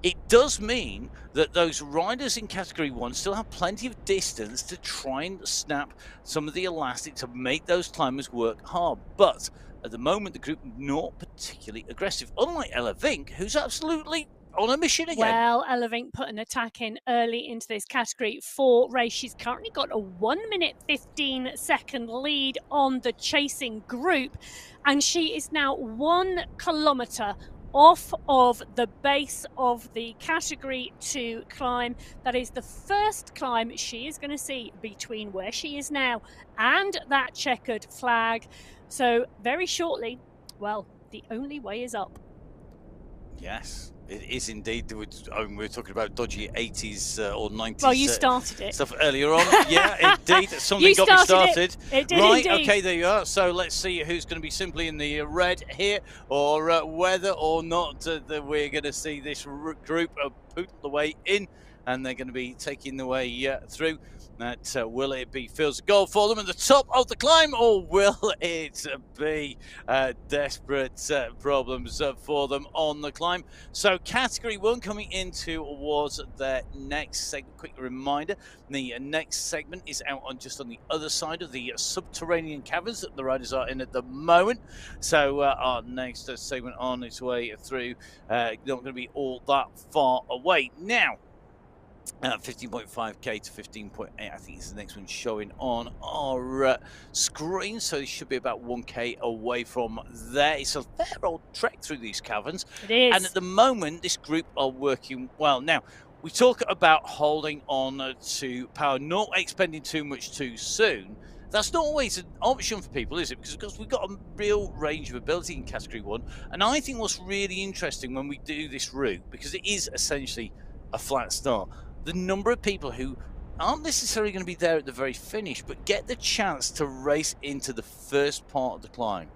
It does mean that those riders in Category 1 still have plenty of distance to try and snap some of the elastic to make those climbers work hard. But at the moment, the group not particularly aggressive, unlike Ella Vink, who's absolutely on a mission again. Well, Elevink put an attack in early into this Category 4 race. She's currently got a 1 minute 15 second lead on the chasing group, and she is now 1 kilometre off of the base of the Category 2 climb. That is the first climb she is going to see between where she is now and that checkered flag. So very shortly, well, the only way is up. Yes, it is indeed. We were talking about dodgy 80s or 90s. Well, you started it. Stuff earlier on. Yeah, indeed. Something got me started. It did right, indeed. Okay, there you are. So let's see who's going to be simply in the red here, or whether or not that we're going to see this group put the way in, and they're going to be taking the way through. That will it be Fields of Gold for them at the top of the climb, or will it be desperate problems for them on the climb? So Category 1 coming in towards their next segment. Quick reminder, the next segment is out on just on the other side of the subterranean caverns that the riders are in at the moment. So our next segment on its way through, not going to be all that far away. Now, 15.5k to 15.8, I think is the next one showing on our screen, so it should be about 1k away from there. It's a fair old trek through these caverns. It is. And at the moment, this group are working well. Now, we talk about holding on to power, not expending too much too soon. That's not always an option for people, is it? Because we've got a real range of ability in Category 1. And I think what's really interesting when we do this route, because it is essentially a flat start, the number of people who aren't necessarily going to be there at the very finish, but get the chance to race into the first part of the climb.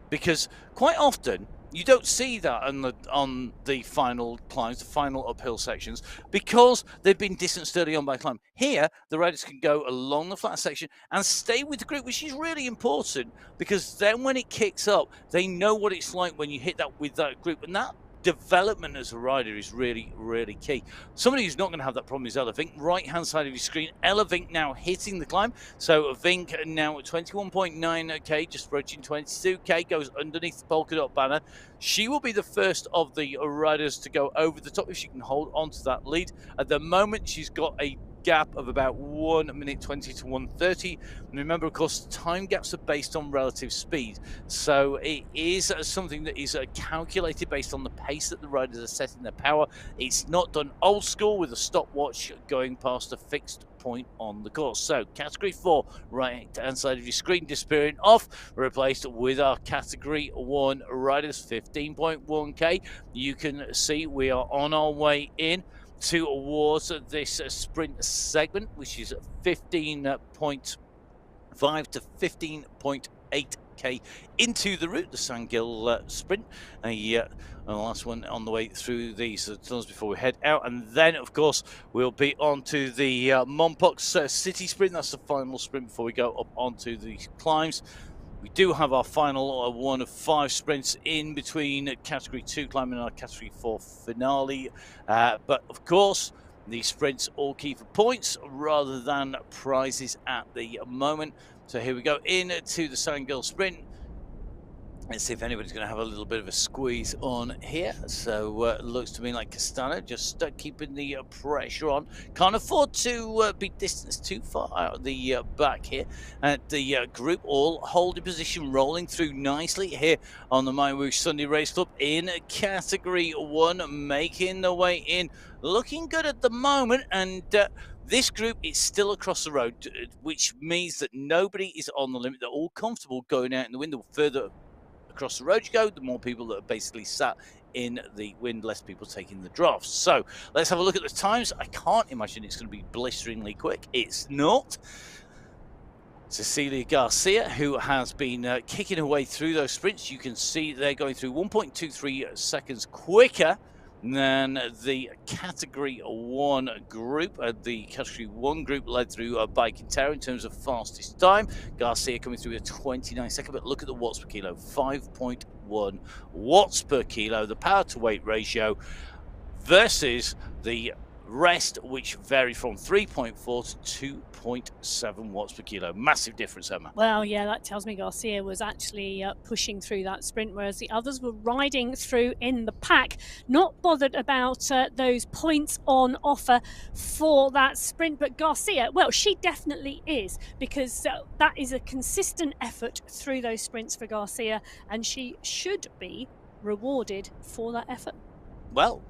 Because quite often, you don't see that on the final climbs, the final uphill sections, because they've been distanced early on by climb. Here, the riders can go along the flat section and stay with the group, which is really important, because then when it kicks up, they know what it's like when you hit that with that group, and that development as a rider is really, really key. Somebody who's not going to have that problem is Elevink. Right hand side of your screen, Elevink now hitting the climb. So Vink now at 21.9k, just approaching 22k, goes underneath the polka dot banner. She will be the first of the riders to go over the top if she can hold on to that lead. At the moment, she's got a gap of about 1 minute 20 to 1:30. And remember, of course, time gaps are based on relative speed, so it is something that is calculated based on the pace that the riders are setting their power. It's not done old school with a stopwatch going past a fixed point on the course. So Category 4, right hand side of your screen, disappearing off, replaced with our Category 1 riders. 15.1k. You can see we are on our way in towards this sprint segment, which is 15.5 to 15.8k into the route, the Sandgill sprint. The last one on the way through these tunnels before we head out, and then of course we'll be on to the Mompox city sprint. That's the final sprint before we go up onto the climbs. We do have our final one of 5 sprints in between Category 2 climbing and our Category 4 finale. But of course, these sprints all key for points rather than prizes at the moment. So here we go into the Sandgill sprint. Let's see if anybody's going to have a little bit of a squeeze on here. So looks to me like Castano just keeping the pressure on. Can't afford to be distanced too far out of the back here. At the group all holding position, rolling through nicely here on the MyWhoosh Sunday Race Club in Category 1, making their way in. Looking good at the moment, and this group is still across the road, which means that nobody is on the limit. They're all comfortable going out in the wind. The further across the road you go, the more people that are basically sat in the wind, less people taking the drafts. So let's have a look at the times. I can't imagine it's going to be blisteringly quick. It's not. Cecilia Garcia, who has been kicking her way through those sprints, you can see they're going through 1.23 seconds quicker than the Category 1 group. The Category 1 group led through by Quintero in terms of fastest time. Garcia coming through at 29 seconds, but look at the watts per kilo, 5.1 watts per kilo. The power to weight ratio versus the rest, which vary from 3.4 to 2.7 watts per kilo. Massive difference, Emma. Well, yeah, that tells me Garcia was actually pushing through that sprint, whereas the others were riding through in the pack, not bothered about those points on offer for that sprint. But Garcia, well, she definitely is, because that is a consistent effort through those sprints for Garcia, and she should be rewarded for that effort. Well,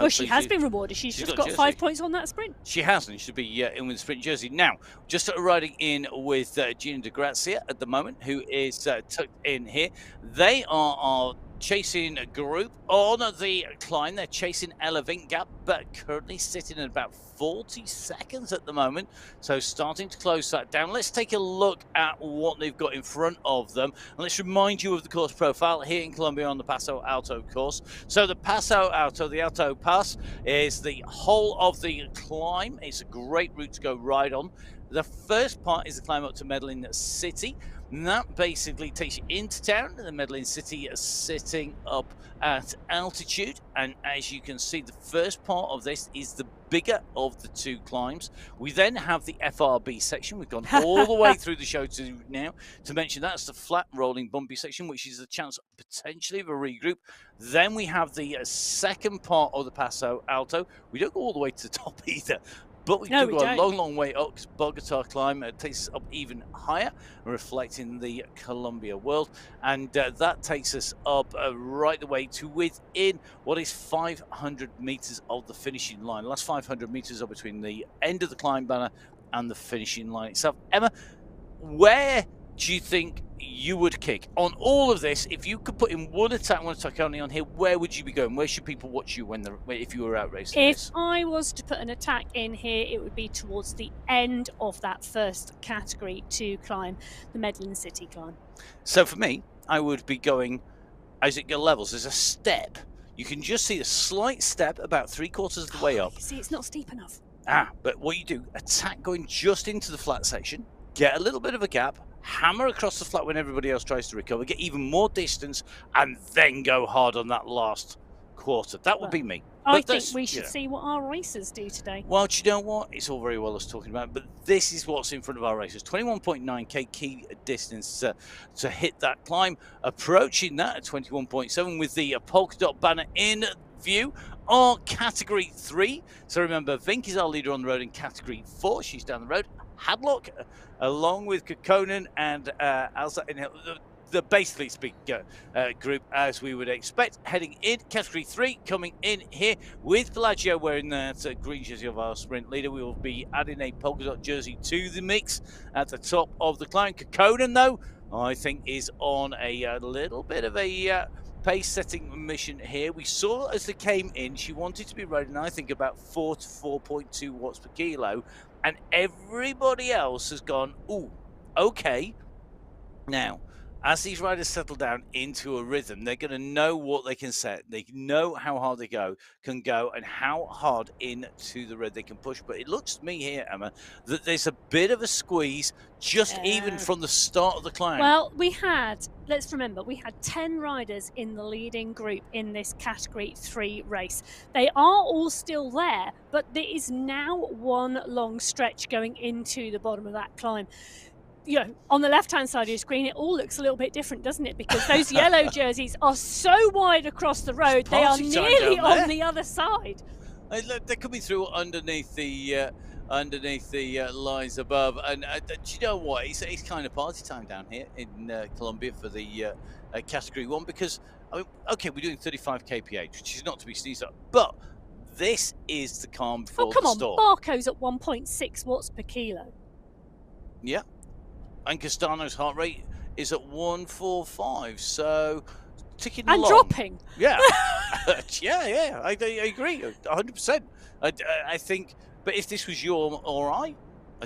she has been rewarded. She's just got 5 points on that sprint. She has, and she should be in with the sprint jersey. Now, just riding in with Gina Di Grazia at the moment, who is tucked in here. They are our chasing group on the climb. They're chasing Ella Vingegaard, but currently sitting at about 40 seconds at the moment, so starting to close that down. Let's take a look at what they've got in front of them, and let's remind you of the course profile here in Colombia on the Paso Alto course. So the Paso Alto, the Alto Pass, is the whole of the climb. It's a great route to go ride on. The first part is the climb up to Medellin City. And that basically takes you into town. The Medellin City is sitting up at altitude, and as you can see, the first part of this is the bigger of the two climbs. We then have the FRB section. We've gone all the way through the show to now to mention that's the flat rolling bumpy section, which is a chance potentially of a regroup. Then we have the second part of the Paso Alto. We don't go all the way to the top either, but we do go a long way up, because Bogota climb takes us up even higher, reflecting the Colombia world. And that takes us up right the way to within what is 500 meters of the finishing line. The last 500 meters are between the end of the climb banner and the finishing line itself. Emma, where do you think you would kick on all of this? If you could put in one attack only on here, where would you be going? Where should people watch you if you were out racing? If I was to put an attack in here, it would be towards the end of that first category to climb, the Medellin City climb. So for me, I would be going as it levels. There's a step. You can just see a slight step about 3/4 of the way up. You see, it's not steep enough. But what you do, attack going just into the flat section, get a little bit of a gap, hammer across the flat when everybody else tries to recover, get even more distance, and then go hard on that last quarter. That would be me. I think we should see what our racers do today. Well, do you know what? It's all very well us talking about it, but this is what's in front of our racers. 21.9k key distance to hit that climb. Approaching that at 21.7 with the polka dot banner in view. Our category 3. So remember, Vink is our leader on the road in category 4. She's down the road. Hadlock, along with Kekkonen and Elsa in the basically speak group, as we would expect, heading in category 3, coming in here with Pelagio wearing that green jersey of our sprint leader. We will be adding a polka dot jersey to the mix at the top of the climb. Kekkonen, though, I think is on a little bit of a pace setting mission here. We saw as they came in, she wanted to be riding, I think, about 4 to 4.2 watts per kilo. And everybody else has gone, ooh, okay. Now, as these riders settle down into a rhythm, they're going to know what they can set. They know how hard they can go and how hard into the red they can push. But it looks to me here, Emma, that there's a bit of a squeeze just even from the start of the climb. Well, let's remember, we had 10 riders in the leading group in this category 3 race. They are all still there, but there is now one long stretch going into the bottom of that climb. You know, on the left-hand side of your screen, it all looks a little bit different, doesn't it? Because those yellow jerseys are so wide across the road, they are nearly on the other side. They're coming through underneath the lines above, and do you know what? It's kind of party time down here in Colombia for the category 1, because I mean, okay, we're doing 35 kph, which is not to be sneezed at, but this is the calm before the storm. Barco's at 1.6 watts per kilo. Yeah. And Castano's heart rate is at 145, so ticking along. And dropping. Yeah. yeah, I agree, 100%. I think, but if this was you or I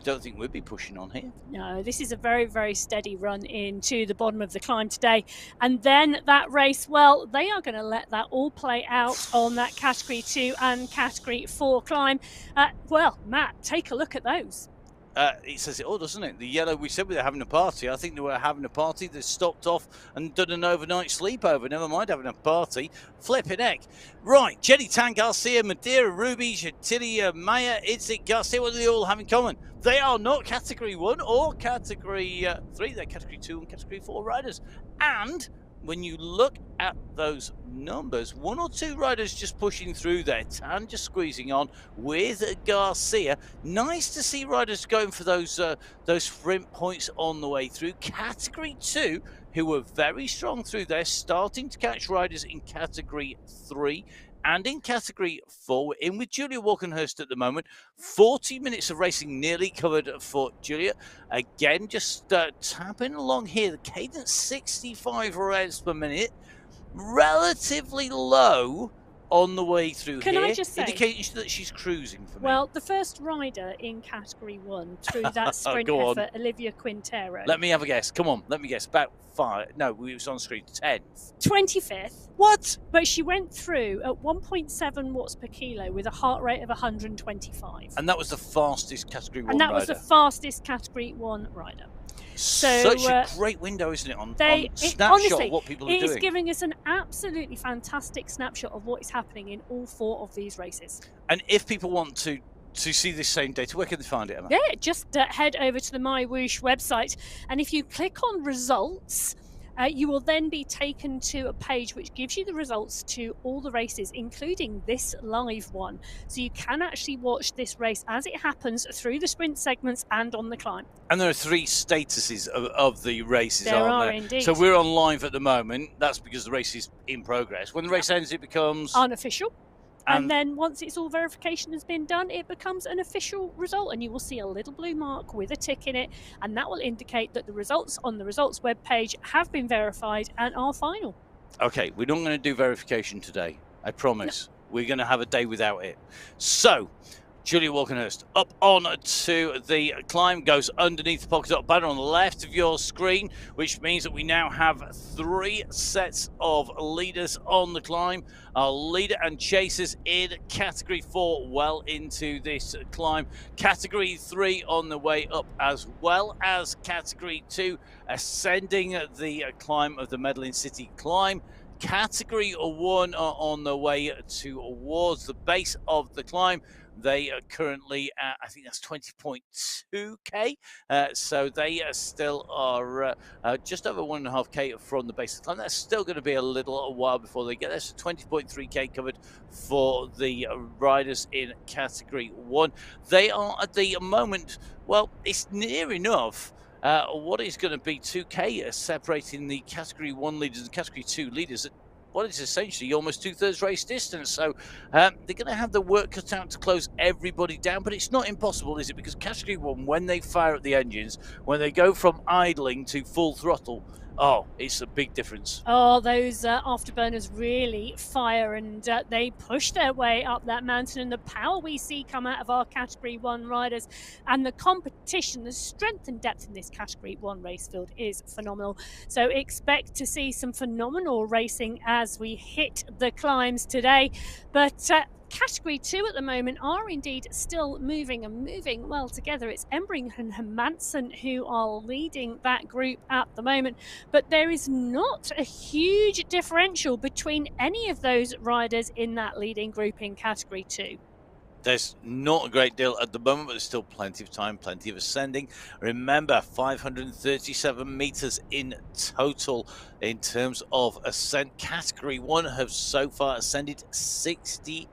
don't think we'd be pushing on here. No, this is a very, very steady run into the bottom of the climb today. And then that race, well, they are going to let that all play out on that category 2 and category 4 climb. Well, Matt, take a look at those. it says it all, doesn't it? The yellow, we said we were having a party. I think they were having a party. They stopped off and done an overnight sleepover. Never mind having a party. Flipping heck. Right, Jenny Tan Garcia, Madeira Ruby, Chantilly Maya, Itzik Garcia, what do they all have in common? They are not Category 1 or Category 3. They're Category 2 and Category 4 riders. And when you look at those numbers, 1 or 2 riders just pushing through there, Tan just squeezing on with Garcia. Nice to see riders going for those sprint points on the way through. Category 2, who were very strong through there, starting to catch riders in Category 3 and in Category 4. We're in with Julia Walkenhurst at the moment. 40 minutes of racing nearly covered for Julia. Again, just tapping along here. The cadence 65 revs per minute. Relatively low on the way through Can here. I just say, indicating that she's cruising for me. Well, the first rider in Category 1 through that sprint Go effort, Olivia Quintero. Let me have a guess. Come on, let me guess. About 5. No, we was on screen 10th. 25th. What? But she went through at 1.7 watts per kilo with a heart rate of 125. And that was the fastest Category 1 And that rider. was the fastest Category 1 rider. Such a great window, isn't it, on snapshot honestly, of what people are it doing. is giving us an absolutely fantastic snapshot of what is happening in all 4 of these races. And if people want to see this same data, where can they find it, Emma? Yeah, just head over to the MyWhoosh website, and if you click on results, you will then be taken to a page which gives you the results to all the races, including this live one. So you can actually watch this race as it happens through the sprint segments and on the climb. And there are 3 statuses of the races, There aren't are there? indeed. So we're on live at the moment. That's because the race is in progress. When the race ends, it becomes unofficial. And then once it's all verification has been done, it becomes an official result, and you will see a little blue mark with a tick in it, and that will indicate that the results on the results webpage have been verified and are final. Okay, we're not going to do verification today. I promise. No. We're going to have a day without it. So, Julia Walkenhurst up on to the climb, goes underneath the polka dot banner on the left of your screen, which means that we now have 3 sets of leaders on the climb. Our leader and chasers in Category 4 well into this climb. Category 3 on the way up, as well as Category 2 ascending the climb of the Medellin City climb. Category 1 are on the way towards the base of the climb. They are currently at, I think that's 20.2k. So they still are just over 1.5k from the base of the climb. That's still going to be a little while before they get there. So 20.3k covered for the riders in Category 1. They are at the moment, well, it's near enough. What is going to be 2k separating the Category 1 leaders and Category 2 leaders at what is essentially almost 2/3 race distance. So they're going to have the work cut out to close everybody down, but it's not impossible, is it? Because Category 1, when they fire at the engines, when they go from idling to full throttle, oh, it's a big difference. Oh, those afterburners really fire, and they push their way up that mountain, and the power we see come out of our Category 1 riders and the competition, the strength and depth in this Category 1 race field is phenomenal. So expect to see some phenomenal racing as we hit the climbs today. But Category 2 at the moment are indeed still moving and moving well together. It's Embring and Hermansen who are leading that group at the moment, but there is not a huge differential between any of those riders in that leading group in Category 2. There's not a great deal at the moment, but there's still plenty of time, plenty of ascending. Remember, 537 meters in total in terms of ascent. Category 1 have so far ascended 63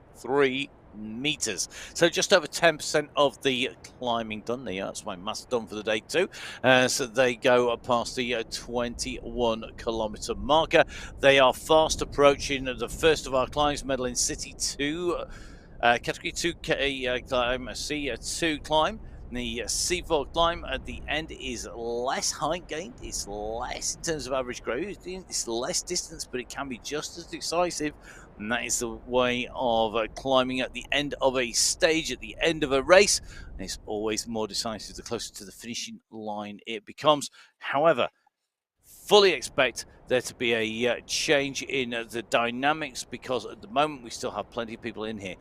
meters, so just over 10% of the climbing done there. That's my maths done for the day too. So they go past the 21 kilometer marker. They are fast approaching the first of our climbs, Medellin City 2 Category 2 climb, C2 climb. The C4 climb at the end is less height gained, it's less in terms of average gradient, it's less distance, but it can be just as decisive. And that is the way of climbing at the end of a stage, at the end of a race. And it's always more decisive the closer to the finishing line it becomes. However, fully expect there to be a change in the dynamics, because at the moment we still have plenty of people in here.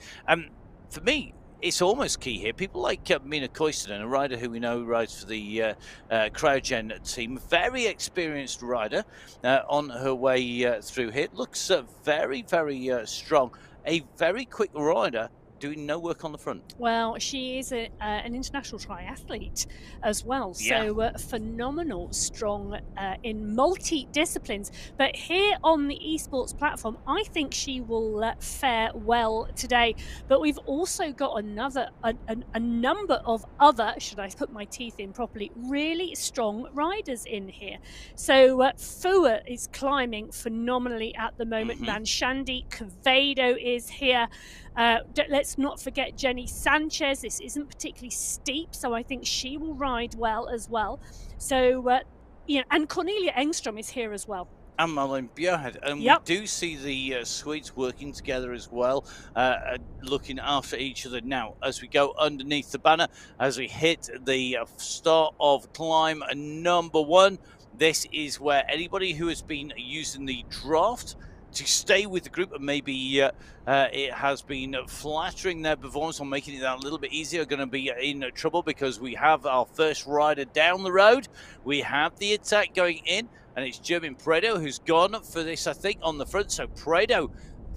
For me, it's almost key here. People like Mina Koistonen, a rider who we know rides for the Cryogen team, very experienced rider on her way through here. Looks very, very strong. A very quick rider, doing no work on the front. Well, she is an international triathlete as well, so phenomenal, strong in multi-disciplines. But here on the esports platform, I think she will fare well today. But we've also got a number of other, should I put my teeth in properly, really strong riders in here. So Fua is climbing phenomenally at the moment. Manshandi Kvado is here. Let's not forget Jenny Sanchez. This isn't particularly steep, so I think she will ride well as well. So, and Cornelia Engstrom is here as well. And Malin Bjerhead. And we do see the Swedes working together as well, looking after each other. Now, as we go underneath the banner, as we hit the start of climb number 1, this is where anybody who has been using the draft to stay with the group, and maybe it has been flattering their performance on making it that a little bit easier, are going to be in trouble, because we have our first rider down the road. We have the attack going in, and it's German Prado who's gone for this, I think, on the front. So Prado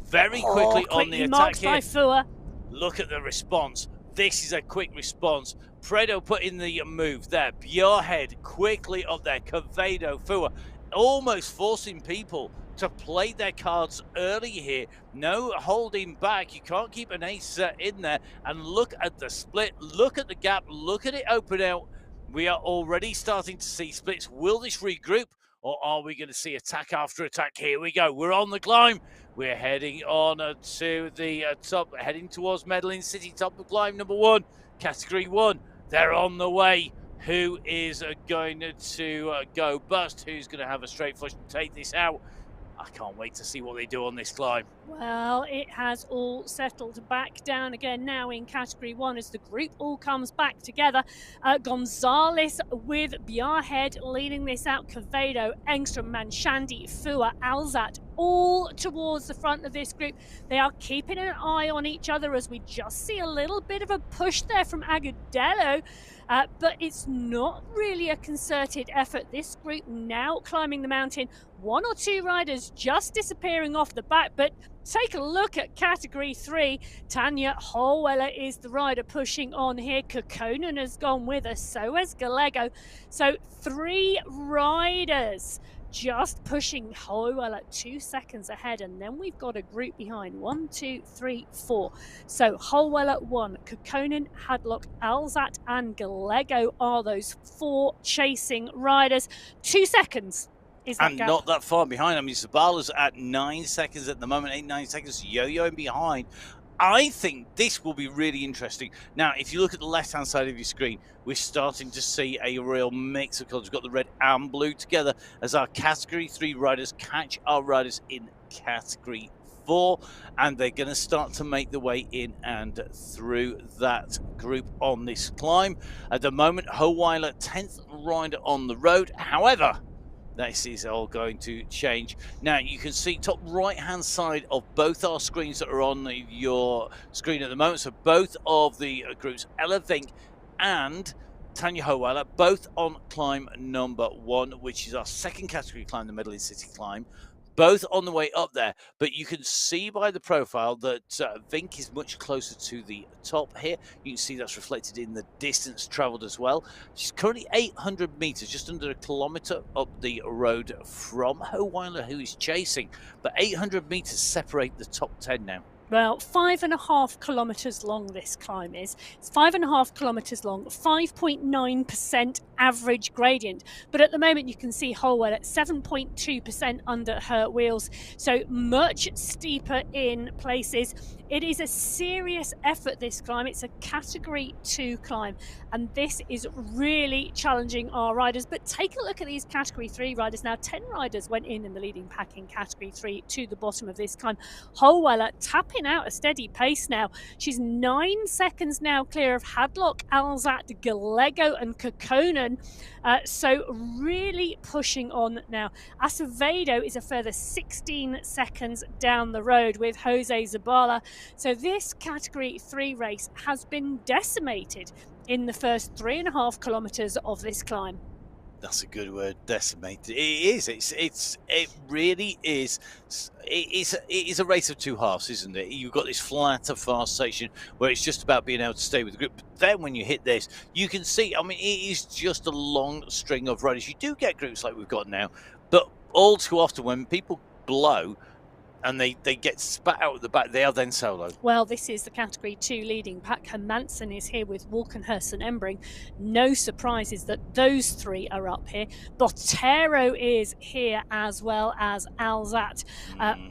very quickly on the attack here. By Fua. Look at the response. This is a quick response. Prado put in the move there. Bjerhead quickly up there. Kvado, Fua, almost forcing people to play their cards early here. No holding back. You can't keep an ace in there. And look at the split. Look at the gap. Look at it open out. We are already starting to see splits. Will this regroup, or are we going to see attack after attack? Here we go. We're on the climb. We're heading on to the top, heading towards Medellin City, top of climb number 1, category 1. They're on the way. Who is going to go bust? Who's going to have a straight flush and take this out? I can't wait to see what they do on this climb. Well, it has all settled back down again now in category 1 as the group all comes back together. Gonzalez with Bjerhead leading this out. Kvado, Engstrom, Manshandi, Fua, Alzat, all towards the front of this group. They are keeping an eye on each other as we just see a little bit of a push there from Agudelo. But it's not really a concerted effort. This group now climbing the mountain. 1 or 2 riders just disappearing off the back, but take a look at category 3. Tanya Holweller is the rider pushing on here. Kukkonen has gone with us, so has Gallego. So 3 riders just pushing Holweller 2 seconds ahead, and then we've got a group behind. 1, 2, 3, 4. So Holweller 1, Kukkonen, Hadlock, Alzat and Gallego are those 4 chasing riders. 2 seconds. And gap. Not that far behind. I mean, Zabala's at 9 seconds at the moment, 8-9 seconds, yo-yoing behind. I think this will be really interesting. Now, if you look at the left-hand side of your screen, we're starting to see a real mix of colours. We've got the red and blue together as our Category 3 riders catch our riders in Category 4, and they're going to start to make the way in and through that group on this climb. At the moment, Howeiler, 10th rider on the road. However, this is all going to change. Now, you can see top right-hand side of both our screens that are on your screen at the moment. So both of the groups, Ella Vink and Tanya Howeiler, both on climb number 1, which is our second category climb, the Medellin City climb. Both on the way up there, but you can see by the profile that Vink is much closer to the top here. You can see that's reflected in the distance traveled as well. She's currently 800 meters, just under a kilometer up the road from Howeiler, who is chasing, but 800 meters separate the top 10 now. Well, 5.5 kilometres long this climb is. It's 5.5 kilometres long, 5.9% average gradient. But at the moment you can see Holwell at 7.2% under her wheels. So much steeper in places. It is a serious effort, this climb. It's a category 2 climb. And this is really challenging our riders. But take a look at these category 3 riders. Now, 10 riders went in the leading pack in category 3 to the bottom of this climb. Holweller tapping picking out a steady pace now. She's 9 seconds now clear of Hadlock, Alzat, Gallego and Kokkonen. So really pushing on now. Acevedo is a further 16 seconds down the road with Jose Zabala. So this Category 3 race has been decimated in the first 3.5 kilometres of this climb. That's a good word, decimated. It is. It really is. It is a race of two halves, isn't it? You've got this flatter, fast section where it's just about being able to stay with the group. But then when you hit this, you can see, I mean, it is just a long string of riders. You do get groups like we've got now, but all too often when people blow, and they get spat out at the back, they are then solo. Well, this is the Category 2 leading pack. Hermansen is here with Walkenhurst and Embring. No surprises that those three are up here. Botero is here as well as Alzat.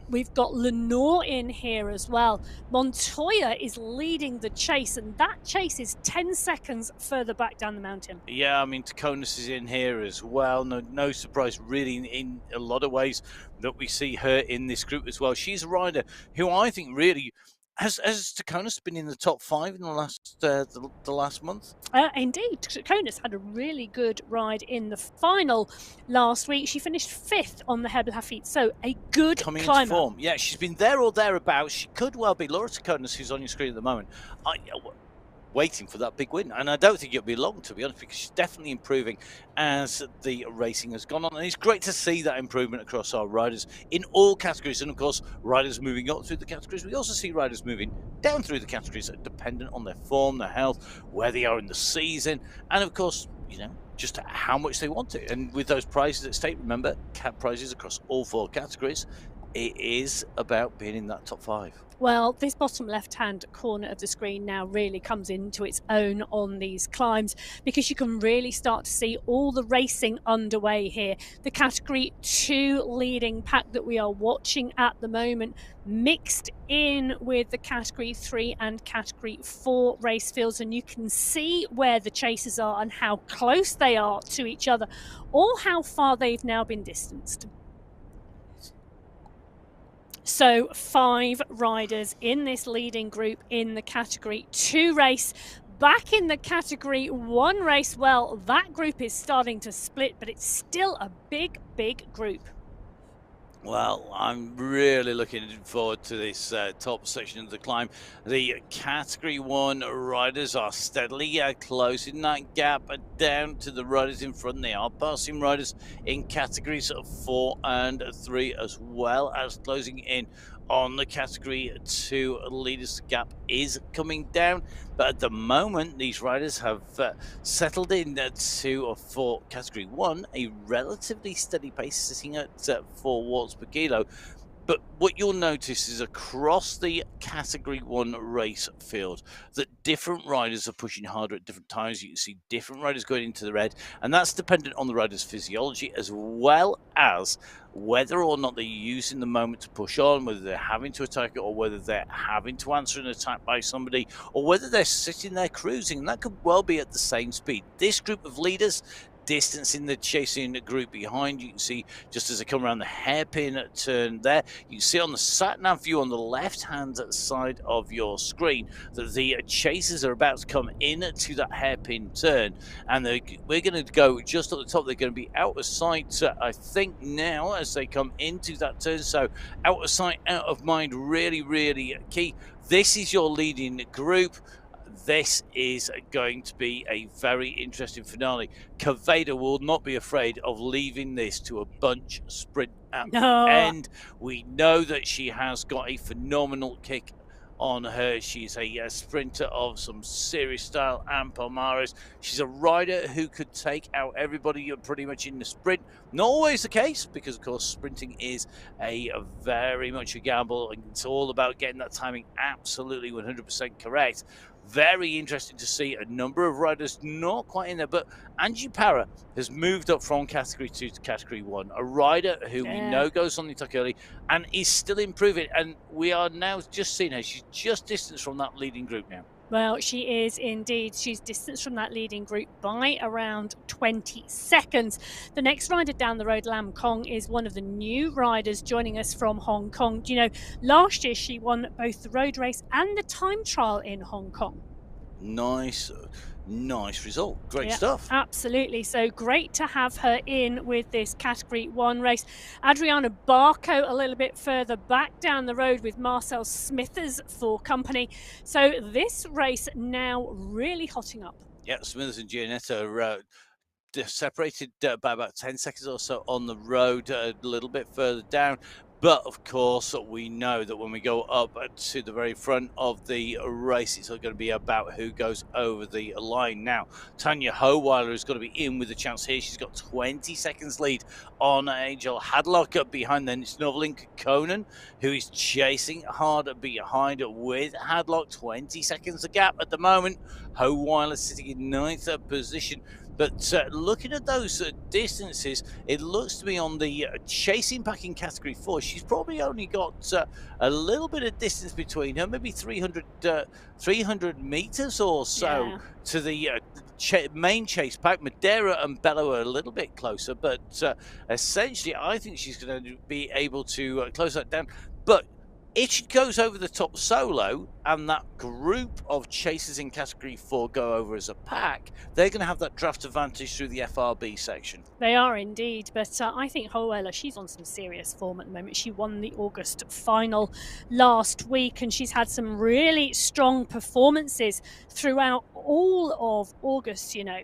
We've got Lenore in here as well. Montoya is leading the chase, and that chase is 10 seconds further back down the mountain. Yeah, I mean, Taconis is in here as well. No surprise, really, in a lot of ways that we see her in this group as well. She's a rider who I think really has Taconis been in the top 5 in the last month. Indeed, Taconis had a really good ride in the final last week. She finished 5th on the Hebel Hafid, so a good coming climber. Into form. Yeah, she's been there or thereabouts. She could well be Laura Taconis, who's on your screen at the moment. Waiting for that big win, and I don't think it'll be long, to be honest, because she's definitely improving as the racing has gone on, and it's great to see that improvement across our riders in all categories. And of course, riders moving up through the categories, we also see riders moving down through the categories, dependent on their form, their health, where they are in the season, and of course, you know, just how much they want it. And with those prizes at stake, remember, cap prizes across all 4 categories, it is about being in that top 5. Well, this bottom left-hand corner of the screen now really comes into its own on these climbs, because you can really start to see all the racing underway here. The Category 2 leading pack that we are watching at the moment mixed in with the Category 3 and Category 4 race fields, and you can see where the chasers are and how close they are to each other, or how far they've now been distanced. So 5 riders in this leading group in the Category 2 race. Back in the Category 1 race, well, that group is starting to split, but it's still a big group. Well, I'm really looking forward to this top section of the climb. The Category 1 riders are steadily closing that gap down to the riders in front. They are passing riders in Categories 4 and 3, as well as closing in on the Category 2 leaders. The gap is coming down, but at the moment these riders have settled in to for Category 1 a relatively steady pace, sitting at 4 watts per kilo. But what you'll notice is across the Category 1 race field that different riders are pushing harder at different times. You can see different riders going into the red, and that's dependent on the rider's physiology, as well as whether or not they're using the moment to push on, whether they're having to attack it, or whether they're having to answer an attack by somebody, or whether they're sitting there cruising, and that could well be at the same speed. This group of leaders distancing the chasing group behind. You can see just as they come around the hairpin turn there, you can see on the sat-nav view on the left-hand side of your screen that the chasers are about to come in to that hairpin turn, and we're going to go just at the top. They're going to be out of sight, I think, now as they come into that turn. So out of sight, out of mind, really key. This is your leading group. This is going to be a very interesting finale. Kveda will not be afraid of leaving this to a bunch sprint at the end. We know that she has got a phenomenal kick on her. She's a sprinter of some serious style and Palmares. She's a rider who could take out everybody pretty much in the sprint. Not always the case, because of course sprinting is a very much a gamble, and it's all about getting that timing absolutely 100% correct. Very interesting to see a number of riders not quite in there, but Angie Parra has moved up from Category 2 to Category 1, a rider who we know goes on the attack early and is still improving, and we are now just seeing her. She's just distanced from that leading group now. Well, she is indeed. She's distanced from that leading group by around 20 seconds. The next rider down the road, Lam Kong, is one of the new riders joining us from Hong Kong. Do you know, last year she won both the road race and the time trial in Hong Kong. Nice result. Great stuff. Absolutely. So great to have her in with this Category 1 race. Adriana Barco a little bit further back down the road with Marcel Smithers for company. So this race now really hotting up. Yeah, Smithers and Gianetta separated by about 10 seconds or so on the road, a little bit further down. But of course, we know that when we go up to the very front of the race, it's going to be about who goes over the line. Now, Tanya Howeiler is going to be in with a chance here. She's got 20 seconds lead on Angel Hadlock. Behind then it's Novelink Conan, who is chasing hard behind with Hadlock. 20 seconds the gap at the moment. Howeiler sitting in 9th position. But looking at those distances, it looks to be on the chasing pack in Category 4. She's probably only got a little bit of distance between her, maybe 300 meters or so to the main chase pack. Madeira and Bello are a little bit closer, but essentially I think she's going to be able to close that down. But if she goes over the top solo and that group of chasers in Category 4 go over as a pack, they're going to have that draft advantage through the FRB section. They are indeed, but I think Howeiler, she's on some serious form at the moment. She won the August final last week and she's had some really strong performances throughout all of August, you know.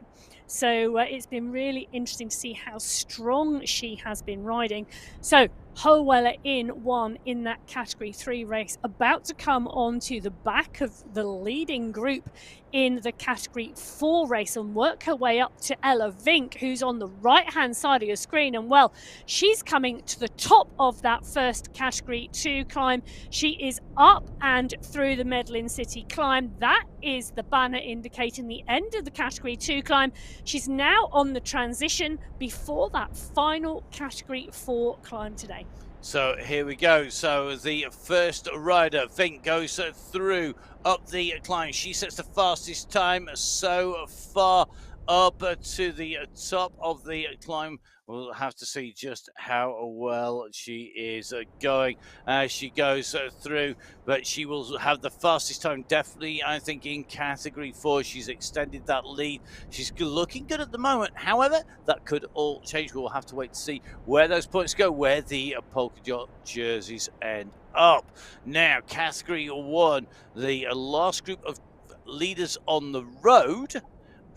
So it's been really interesting to see how strong she has been riding. So Howeiler in that Category 3 race, about to come onto the back of the leading group in the Category 4 race and work her way up to Ella Vink, who's on the right-hand side of your screen. And well, she's coming to the top of that first Category 2 climb. She is up and through the Medellin City climb. That is the banner indicating the end of the Category 2 climb. She's now on the transition before that final Category 4 climb today. So here we go. So the first rider, Vink, goes through up the climb. She sets the fastest time so far up to the top of the climb. We'll have to see just how well she is going as she goes through, but she will have the fastest time definitely, I think, in Category 4. She's extended that lead. She's looking good at the moment. However, that could all change. We'll have to wait to see where those points go, where the polka dot jerseys end up. Now, Category 1, the last group of leaders on the road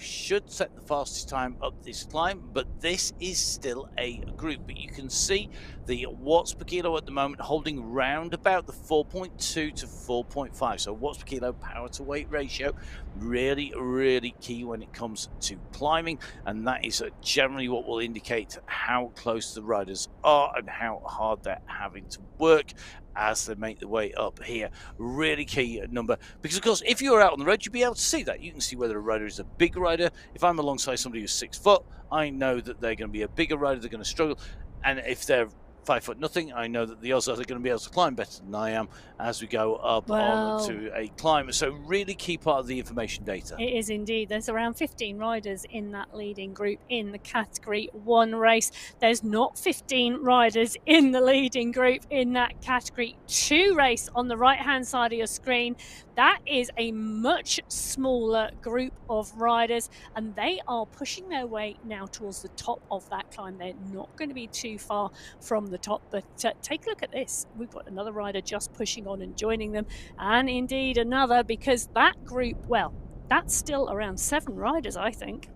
should set the fastest time up this climb, but this is still a group. But you can see the watts per kilo at the moment holding round about the 4.2 to 4.5. So watts per kilo power to weight ratio, really key when it comes to climbing, and that is generally what will indicate how close the riders are and how hard they're having to work as they make their way up here. Really key number, because of course if you're out on the road, you'll be able to see that. You can see whether a rider is a big rider. If I'm alongside somebody who's 6 foot, I know that they're going to be a bigger rider, they're going to struggle. And if they're 5 foot nothing, I know that the others are going to be able to climb better than I am as we go up on to a climb. So really key part of the information data. It is indeed. There's around 15 riders in that leading group in the Category 1 race. There's not 15 riders in the leading group in that Category 2 race on the right-hand side of your screen. That is a much smaller group of riders, and they are pushing their way now towards the top of that climb. They're not going to be too far from the top, but take a look at this. We've got another rider just pushing on and joining them, and indeed another, because that group, well, that's still around 7 riders, I think.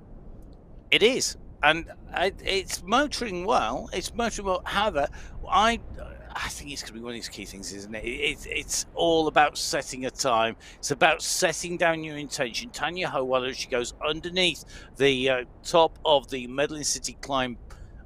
It is, and it's motoring well. It's motoring well. However, I think it's going to be one of these key things, isn't it? It's all about setting a time. It's about setting down your intention. Tanya Howeiler, she goes underneath the top of the Medellin City climb,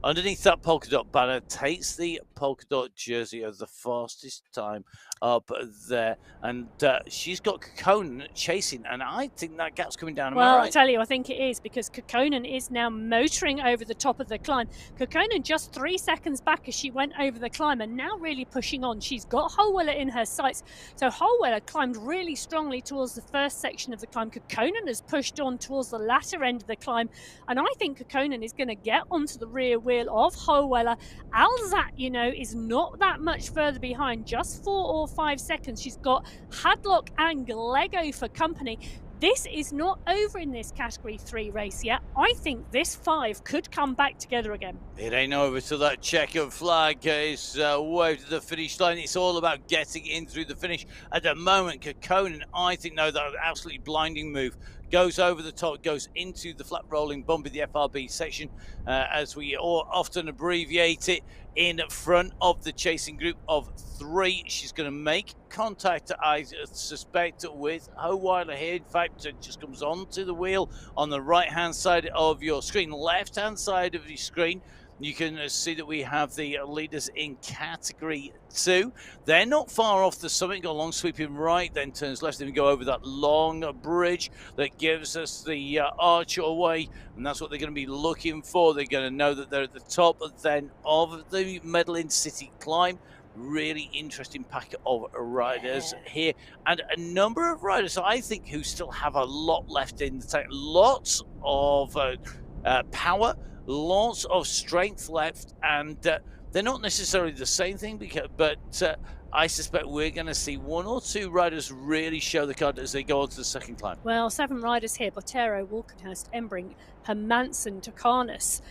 underneath that polka dot banner, takes the polka dot jersey of the fastest time up there. And she's got Kekkonen chasing, and I think that gap's coming down. Am I Well, right? I'll tell you, I think it is, because Kekkonen is now motoring over the top of the climb. Kekkonen just 3 seconds back as she went over the climb, and now really pushing on. She's got Holweller in her sights. So Holweller climbed really strongly towards the first section of the climb. Kekkonen has pushed on towards the latter end of the climb, and I think Kekkonen is going to get onto the rear wheel of Holweller. Alzat, you know, is not that much further behind, just 4 or 5 seconds. She's got Hadlock and Lego for company. This is not over in this Category 3 race yet. I think this 5 could come back together again. It ain't over till that checkered flag is waved to the finish line. It's all about getting in through the finish. At the moment, Kekkonen, I think, no, that absolutely blinding move, goes over the top, goes into the flat rolling bump of the FRB section, as we all often abbreviate it, in front of the chasing group of 3. She's going to make contact, I suspect, with Holweller here. In fact, it just comes onto the wheel on the right-hand side of your screen. Left-hand side of your screen, you can see that we have the leaders in Category 2. They're not far off the summit. Got a long sweeping right, then turns left, then go over that long bridge that gives us the archway, and that's what they're going to be looking for. They're going to know that they're at the top then of the Medellin City climb. Really interesting pack of riders here, and a number of riders, I think, who still have a lot left in the tank. Lots of power, lots of strength left, and they're not necessarily the same thing, but I suspect we're going to see 1 or 2 riders really show the card as they go on to the second climb. Well, 7 riders here: Botero, Walkenhurst, Embring, Hermansen, Tokarnas,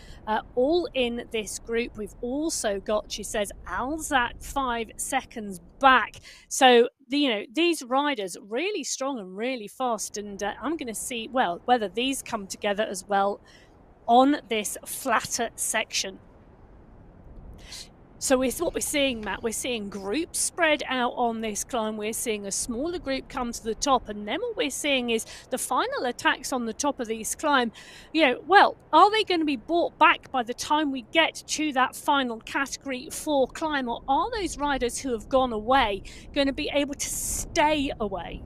all in this group. We've also got, she says, Alzat 5 seconds back. So, you know, these riders really strong and really fast, and I'm going to see, well, whether these come together as well on this flatter section. So what we're seeing, Matt, we're seeing groups spread out on this climb. We're seeing a smaller group come to the top, and then what we're seeing is the final attacks on the top of these climb. You know, well, are they going to be brought back by the time we get to that final Category 4 climb, or are those riders who have gone away going to be able to stay away?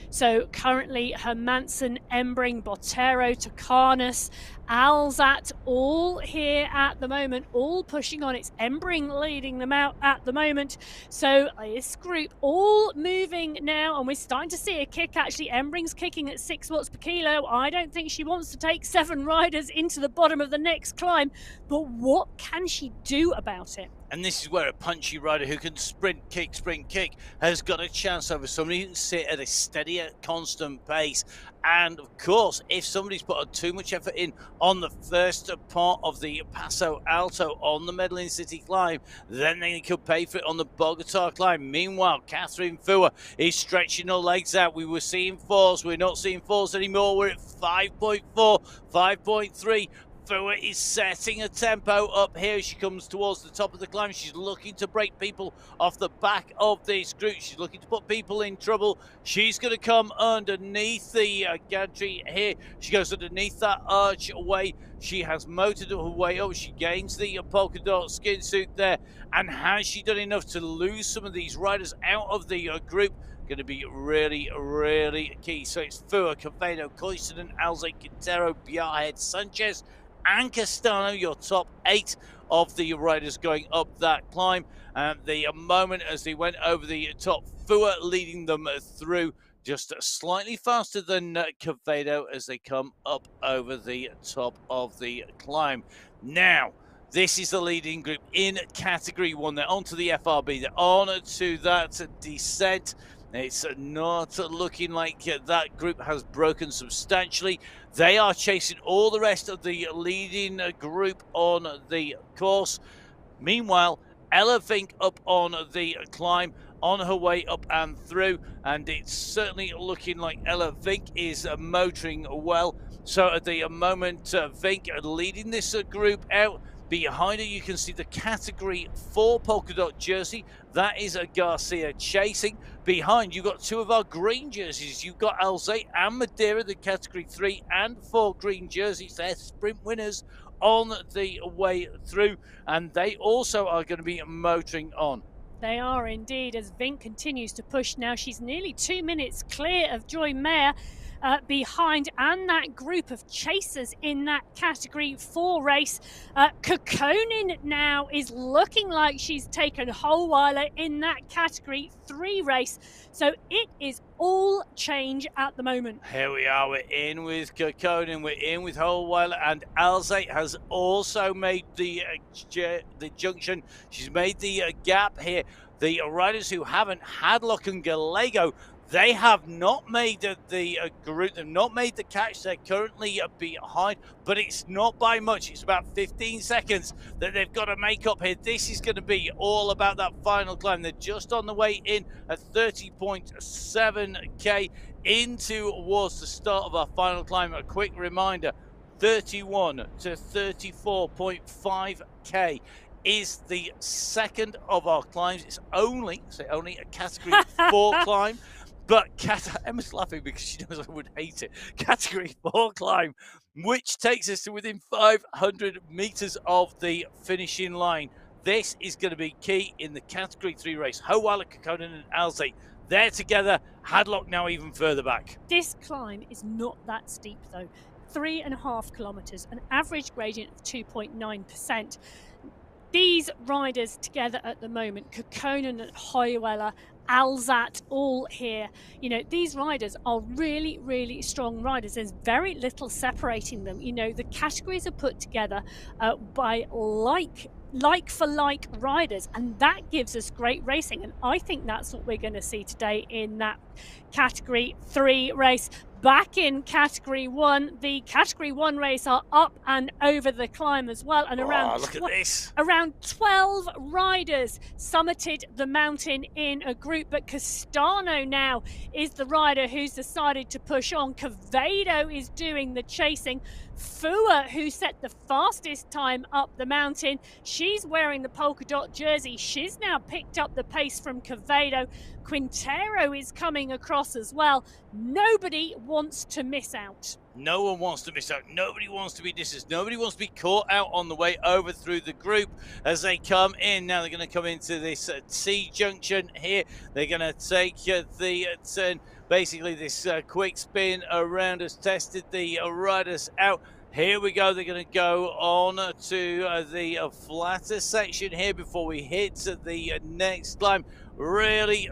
So currently, Hermansen, Embring, Botero, Tokarnas, Alzat, all here at the moment, all pushing on. It's Embring leading them out at the moment. So this group all moving now, and we're starting to see a kick. Actually, Embring's kicking at 6 watts per kilo. I don't think she wants to take 7 riders into the bottom of the next climb, but what can she do about it? And this is where a punchy rider who can sprint, kick, has got a chance over somebody who can sit at a steadier, constant pace. And of course, if somebody's put too much effort in on the first part of the Paso Alto on the Medellin City climb, then they could pay for it on the Bogota climb. Meanwhile, Catherine Fua is stretching her legs out. We were seeing 4s. We're not seeing 4s anymore. We're at 5.4, 5.3. Fua is setting a tempo up here. She comes towards the top of the climb. She's looking to break people off the back of this group. She's looking to put people in trouble. She's going to come underneath the gantry here. She goes underneath that archway. She has motored her way up. She gains the polka dot skin suit there. And has she done enough to lose some of these riders out of the group? Going to be really, really key. So it's Fua, Caveno, Koisonen, Alze, Quintero, Biarhead, Sanchez, and Castano, your top 8 of the riders going up that climb. And the moment as they went over the top, Fua leading them through just slightly faster than Cavado as they come up over the top of the climb. Now, this is the leading group in Category 1. They're onto the FRB. They're on to that descent. It's not looking like that group has broken substantially. They are chasing all the rest of the leading group on the course. Meanwhile, Ella Vink up on the climb, on her way up and through, and it's certainly looking like Ella Vink is motoring well. So at the moment, Vink leading this group out. Behind her, you can see the Category 4 polka dot jersey. That is a Garcia chasing. Behind, you've got 2 of our green jerseys. You've got Alze and Madeira, the Category 3 and 4 green jerseys. They're sprint winners on the way through, and they also are going to be motoring on. They are indeed, as Vink continues to push now. She's nearly 2 minutes clear of Joy Mayer behind, and that group of chasers in that Category 4 race. Kokkonen now is looking like she's taken Holweiler in that Category 3 race. So it is all change at the moment. Here we are, we're in with Kokkonen, we're in with Holweiler, and Alzate has also made the junction. She's made the gap here. The riders who haven't, Hadlock and Gallego, they have not made the group, they've not made the catch. They're currently behind, but it's not by much. It's about 15 seconds that they've got to make up here. This is going to be all about that final climb. They're just on the way in at 30.7k in towards the start of our final climb. A quick reminder, 31 to 34.5k is the second of our climbs. It's only a Category 4 climb. But Emma's laughing because she knows I would hate it. Category 4 climb, which takes us to within 500 meters of the finishing line. This is going to be key in the Category 3 race. Holweiler, Kokkonen and Alzate, they're together. Hadlock now even further back. This climb is not that steep though. 3.5 kilometers, an average gradient of 2.9%. These riders together at the moment, Kokkonen and Holweiler, Alzate, all here. You know, these riders are really, really strong riders. There's very little separating them. You know, the categories are put together by like for like riders, and that gives us great racing. And I think that's what we're going to see today in that Category 3 race. Back in Category 1, the Category 1 race are up and over the climb as well, and around look at this. Around 12 riders summited the mountain in a group, but Castano now is the rider who's decided to push on. Quevedo is doing the chasing. Fua, who set the fastest time up the mountain, she's wearing the polka dot jersey. She's now picked up the pace from Quevedo. Quintero is coming across as well. Nobody wants to miss out. No one wants to miss out. Nobody wants to be distanced. Nobody wants to be caught out on the way over through the group as they come in. Now they're going to come into this T junction here. They're going to take the turn. Basically, this quick spin around has tested the riders out. Here we go. They're going to go on to the flatter section here before we hit the next climb. Really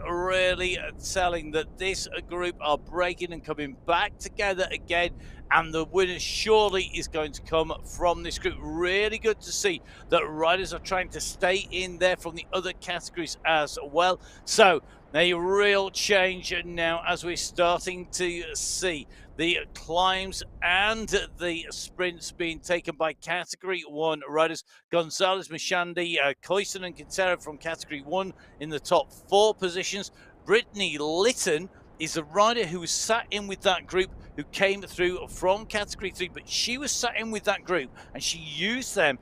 telling that this group are breaking and coming back together again, and the winner surely is going to come from this group. Really good to see that riders are trying to stay in there from the other categories as well. So a real change now as we're starting to see the climbs and the sprints being taken by Category 1 riders. Gonzalez, Mashandi, Coyson and Quintero from Category 1 in the top 4 positions. Brittany Litton is a rider who was sat in with that group who came through from Category 3, but she was sat in with that group and she used them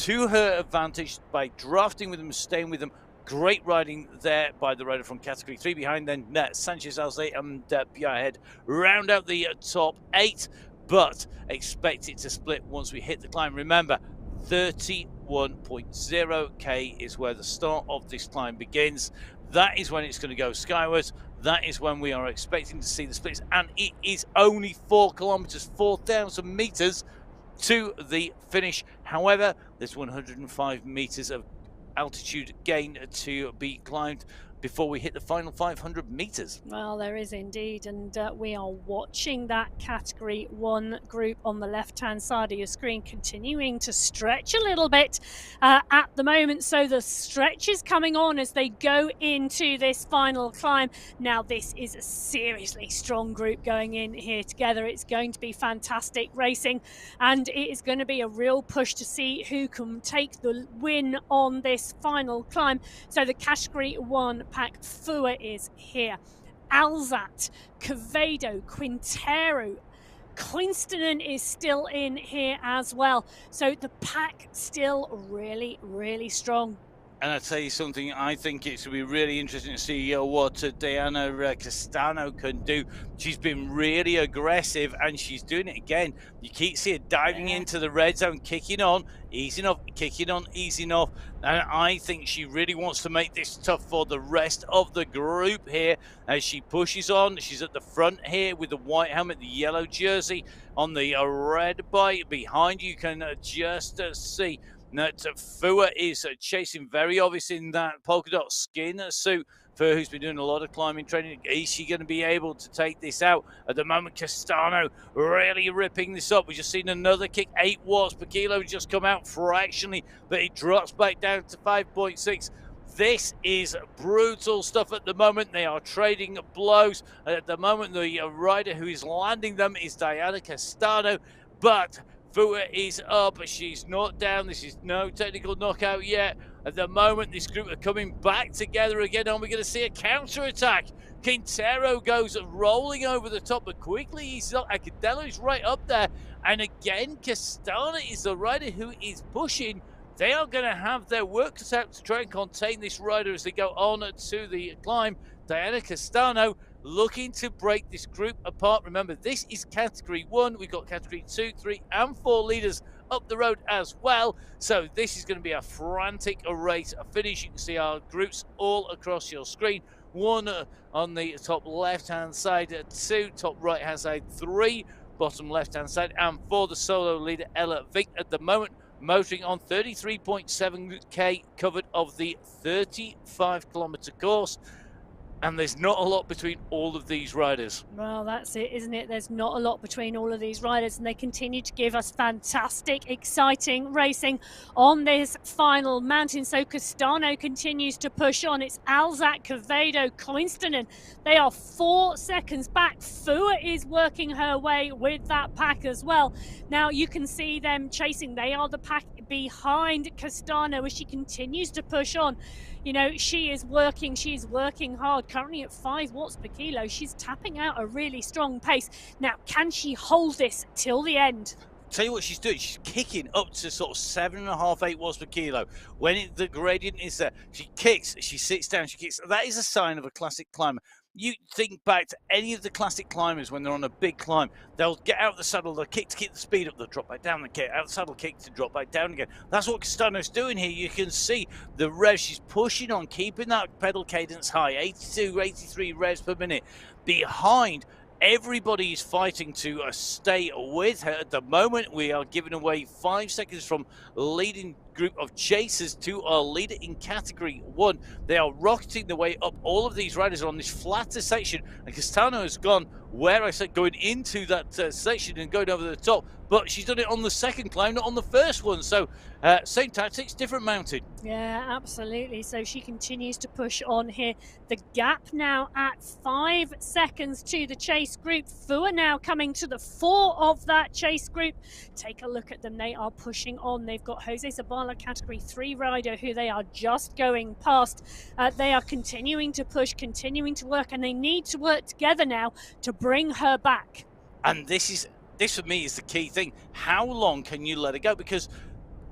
to her advantage by drafting with them, staying with them. Great riding there by the rider from Category 3. Behind then, Sanchez, Alzate and Biarhead round out the top 8, but expect it to split once we hit the climb. Remember, 31.0k is where the start of this climb begins. That is when it's going to go skywards. That is when we are expecting to see the splits, and it is only 4 kilometers, 4,000 meters to the finish. However, there's 105 meters of altitude gain to be climbed before we hit the final 500 meters. Well, there is indeed, and we are watching that Category 1 group on the left-hand side of your screen continuing to stretch a little bit at the moment. So the stretch is coming on as they go into this final climb. Now, this is a seriously strong group going in here together. It's going to be fantastic racing, and it is going to be a real push to see who can take the win on this final climb. So the Category 1 pack, Fua is here. Alzate, Quevedo, Quintero, Quinstonen is still in here as well. So the pack still really strong. And I tell you something, I think it's going to be really interesting to see what Diana Castano can do. She's been really aggressive, and she's doing it again. You keep seeing her diving into the red zone, kicking on, easing off, kicking on, easing off. And I think she really wants to make this tough for the rest of the group here as she pushes on. She's at the front here with the white helmet, the yellow jersey on the red bike. Behind you can just see that Fua is chasing, very obvious in that polka dot skin suit. Fua, who's been doing a lot of climbing training, is she going to be able to take this out? At the moment, Castano really ripping this up. We've just seen another kick, 8 watts per kilo, just come out fractionally, but it drops back down to 5.6. This is brutal stuff at the moment. They are trading blows. At the moment, the rider who is landing them is Diana Castano, but Fua is up. She's not down. This is no technical knockout yet. At the moment, this group are coming back together again. Are we going to see a counter-attack? Quintero goes rolling over the top, but quickly he's not. Agudelo is right up there. And again, Castano is the rider who is pushing. They are going to have their work cut out to try and contain this rider as they go on to the climb. Diana Castano looking to break this group apart. Remember, this is category 1. We've got category 2, 3, and 4 leaders up the road as well. So this is going to be a frantic race finish. You can see our groups all across your screen. 1 on the top left-hand side, 2 top right-hand side, 3 bottom left-hand side, and 4 the solo leader, Ella Vink, at the moment motoring on 33.7k covered of the 35-kilometer course. And there's not a lot between all of these riders. Well, that's it, isn't it? There's not a lot between all of these riders, and they continue to give us fantastic, exciting racing on this final mountain. So Castano continues to push on. It's Alzak, Quevedo, Koinstanen. They are 4 seconds back. Fua is working her way with that pack as well. Now you can see them chasing. They are the pack behind Castano as she continues to push on. You know, she is working hard, currently at 5 watts per kilo. She's tapping out a really strong pace. Now, can she hold this till the end? Tell you what she's doing, she's kicking up to sort of 7.5, 8 watts per kilo. When the gradient is there, she kicks, she sits down, she kicks. That is a sign of a classic climber. You think back to any of the classic climbers when they're on a big climb, they'll get out of the saddle, they'll kick to keep the speed up, they'll drop back down, they'll kick out the saddle, kick to drop back down again. That's what Castano's doing here. You can see the revs, she's pushing on, keeping that pedal cadence high, 82, 83 revs per minute. Behind, everybody is fighting to stay with her. At the moment, we are giving away 5 seconds from leading group of chasers to our leader in category 1. They are rocketing their way up. All of these riders are on this flatter section, and Castano has gone where I said going into that section and going over the top, but she's done it on the second climb, not on the first one. So same tactics, different mountain. Yeah, absolutely. So she continues to push on here. The gap now at 5 seconds to the chase group. Fua now coming to the fore of that chase group. Take a look at them. They are pushing on. They've got Jose Zabala, category 3 rider, who they are just going past. They are continuing to push, continuing to work, and they need to work together now to bring her back. And this for me is the key thing. How long can you let it go? Because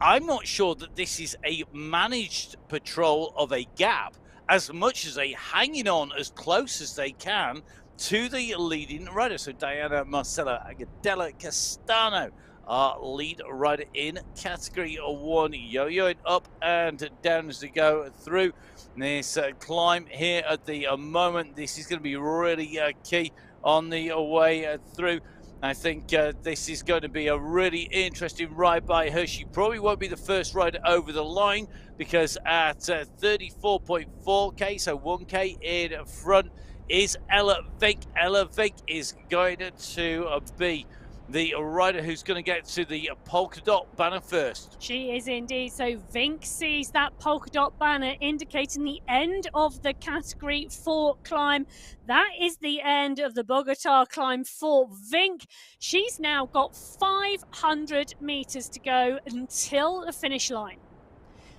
I'm not sure that this is a managed patrol of a gap as much as a hanging on as close as they can to the leading rider. So Diana Marcela Agudelo Castano, our lead rider in category 1, yo-yoing up and down as they go through this climb here at the moment. This is going to be really key on the way through. I think this is going to be a really interesting ride by her. She probably won't be the first rider over the line because at 34.4k, so 1k in front, is Ella Vink. Ella Vink is going to be the rider who's going to get to the polka dot banner first. She is indeed. So Vink sees that polka dot banner indicating the end of the category 4 climb. That is the end of the Bogota climb for Vink. She's now got 500 meters to go until the finish line.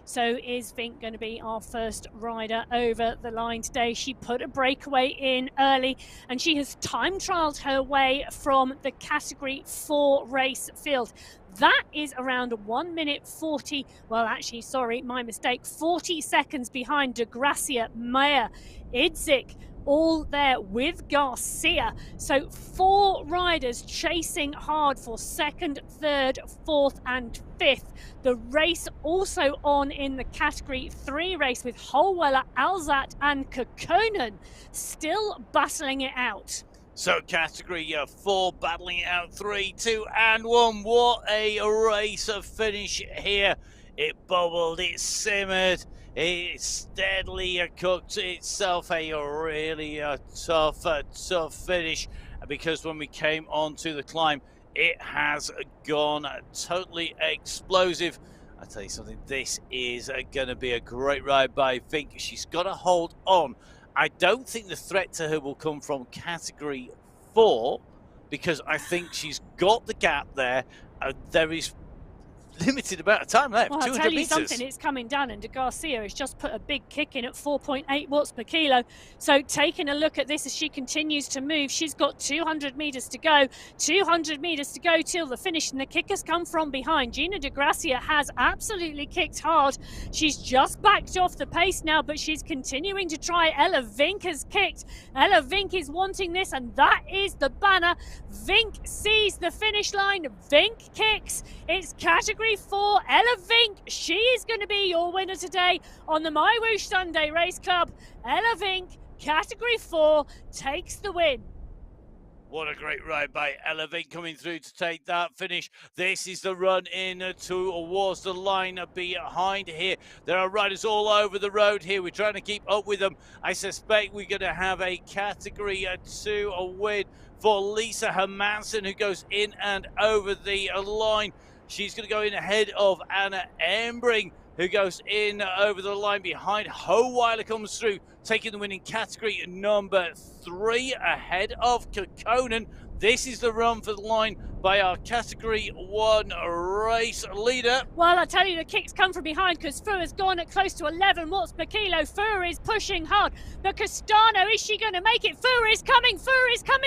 So is Vink going to be our first rider over the line today? She put a breakaway in early, and she has time trialled her way from the category 4 race field. That is around 1 minute 40, well, actually, sorry, my mistake, 40 seconds behind De Gracia, Meyer, Idzik, all there with Garcia. So 4 riders chasing hard for 2nd, 3rd, 4th and 5th. The race also on in the category 3 race with Holweller, Alzat and Kekkonen still battling it out. So category 4 battling it out, 3, 2 and 1. What a race of finish here. It bubbled, it simmered, it steadily cooked itself a really tough finish, because when we came onto the climb, it has gone totally explosive. I tell you something, this is going to be a great ride by Vink. She's got to hold on. I don't think the threat to her will come from category 4, because I think she's got the gap there. There is limited amount of time left. Well, I'll 200 tell you meters. something, it's coming down, and De Garcia has just put a big kick in at 4.8 watts per kilo. So taking a look at this as she continues to move, she's got 200 meters to go, 200 meters to go till the finish, and the kickers come from behind. Gina De Gracia has absolutely kicked hard. She's just backed off the pace now, but she's continuing to try. Ella Vink has kicked. Ella Vink is wanting this, and that is the banner. Vink sees the finish line. Vink kicks. It's category 4. Ella Vink, she is going to be your winner today on the MyWhoosh Sunday Race Club. Ella Vink, category 4, takes the win. What a great ride by Ella Vink coming through to take that finish. This is the run in towards the line behind here. There are riders all over the road here. We're trying to keep up with them. I suspect we're going to have a category 2 win for Lisa Hermansen, who goes in and over the line. She's going to go in ahead of Anna Embring, who goes in over the line behind. Howeiler comes through, taking the win in category number 3 ahead of Kekkonen. This is the run for the line by our category 1 race leader. Well, I tell you, the kicks come from behind, because Fu has gone at close to 11 watts per kilo. Fu is pushing hard, but Castano, is she going to make it? Fu is coming,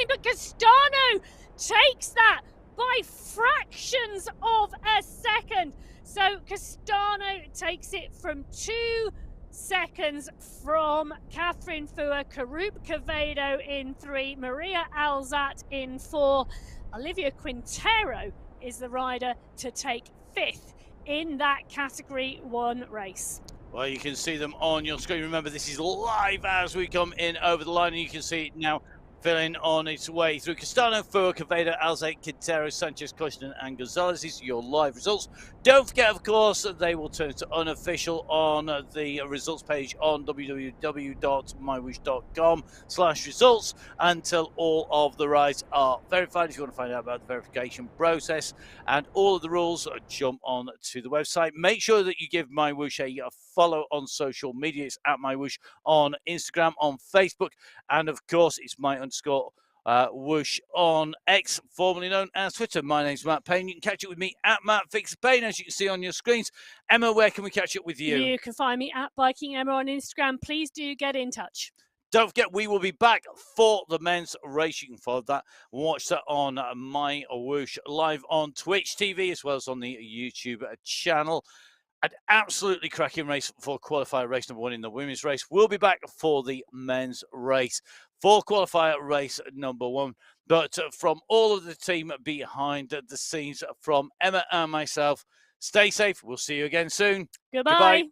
but Castano takes that by fractions of a second. So Castano takes it from 2 seconds from Catherine Fua, Karup Quevedo in 3, Maria Alzat in 4. Olivia Quintero is the rider to take 5th in that category 1 race. Well, you can see them on your screen. Remember, this is live as we come in over the line, and you can see it now filling on its way through. Castano, Fua, Quevedo, Alzate, Quintero, Sanchez, Cushnan and Gonzalez. These are your live results. Don't forget, of course, they will turn to unofficial on the results page on www.mywhoosh.com/results until all of the rides are verified. If you want to find out about the verification process and all of the rules, jump on to the website. Make sure that you give MyWhoosh a follow on social media. It's at MyWhoosh on Instagram, on Facebook, and of course, it's my_whoosh on X, formerly known as Twitter. My name's Matt Payne. You can catch up with me at Matt Fix Payne, as you can see on your screens. Emma, where can we catch up with you? You can find me at Biking Emma on Instagram. Please do get in touch. Don't forget, we will be back for the men's race. You can follow that and watch that on MyWhoosh live on Twitch TV, as well as on the YouTube channel. An absolutely cracking race for qualifier race number 1 in the women's race. We'll be back for the men's race for qualifier race number 1. But from all of the team behind the scenes, from Emma and myself, stay safe. We'll see you again soon. Goodbye.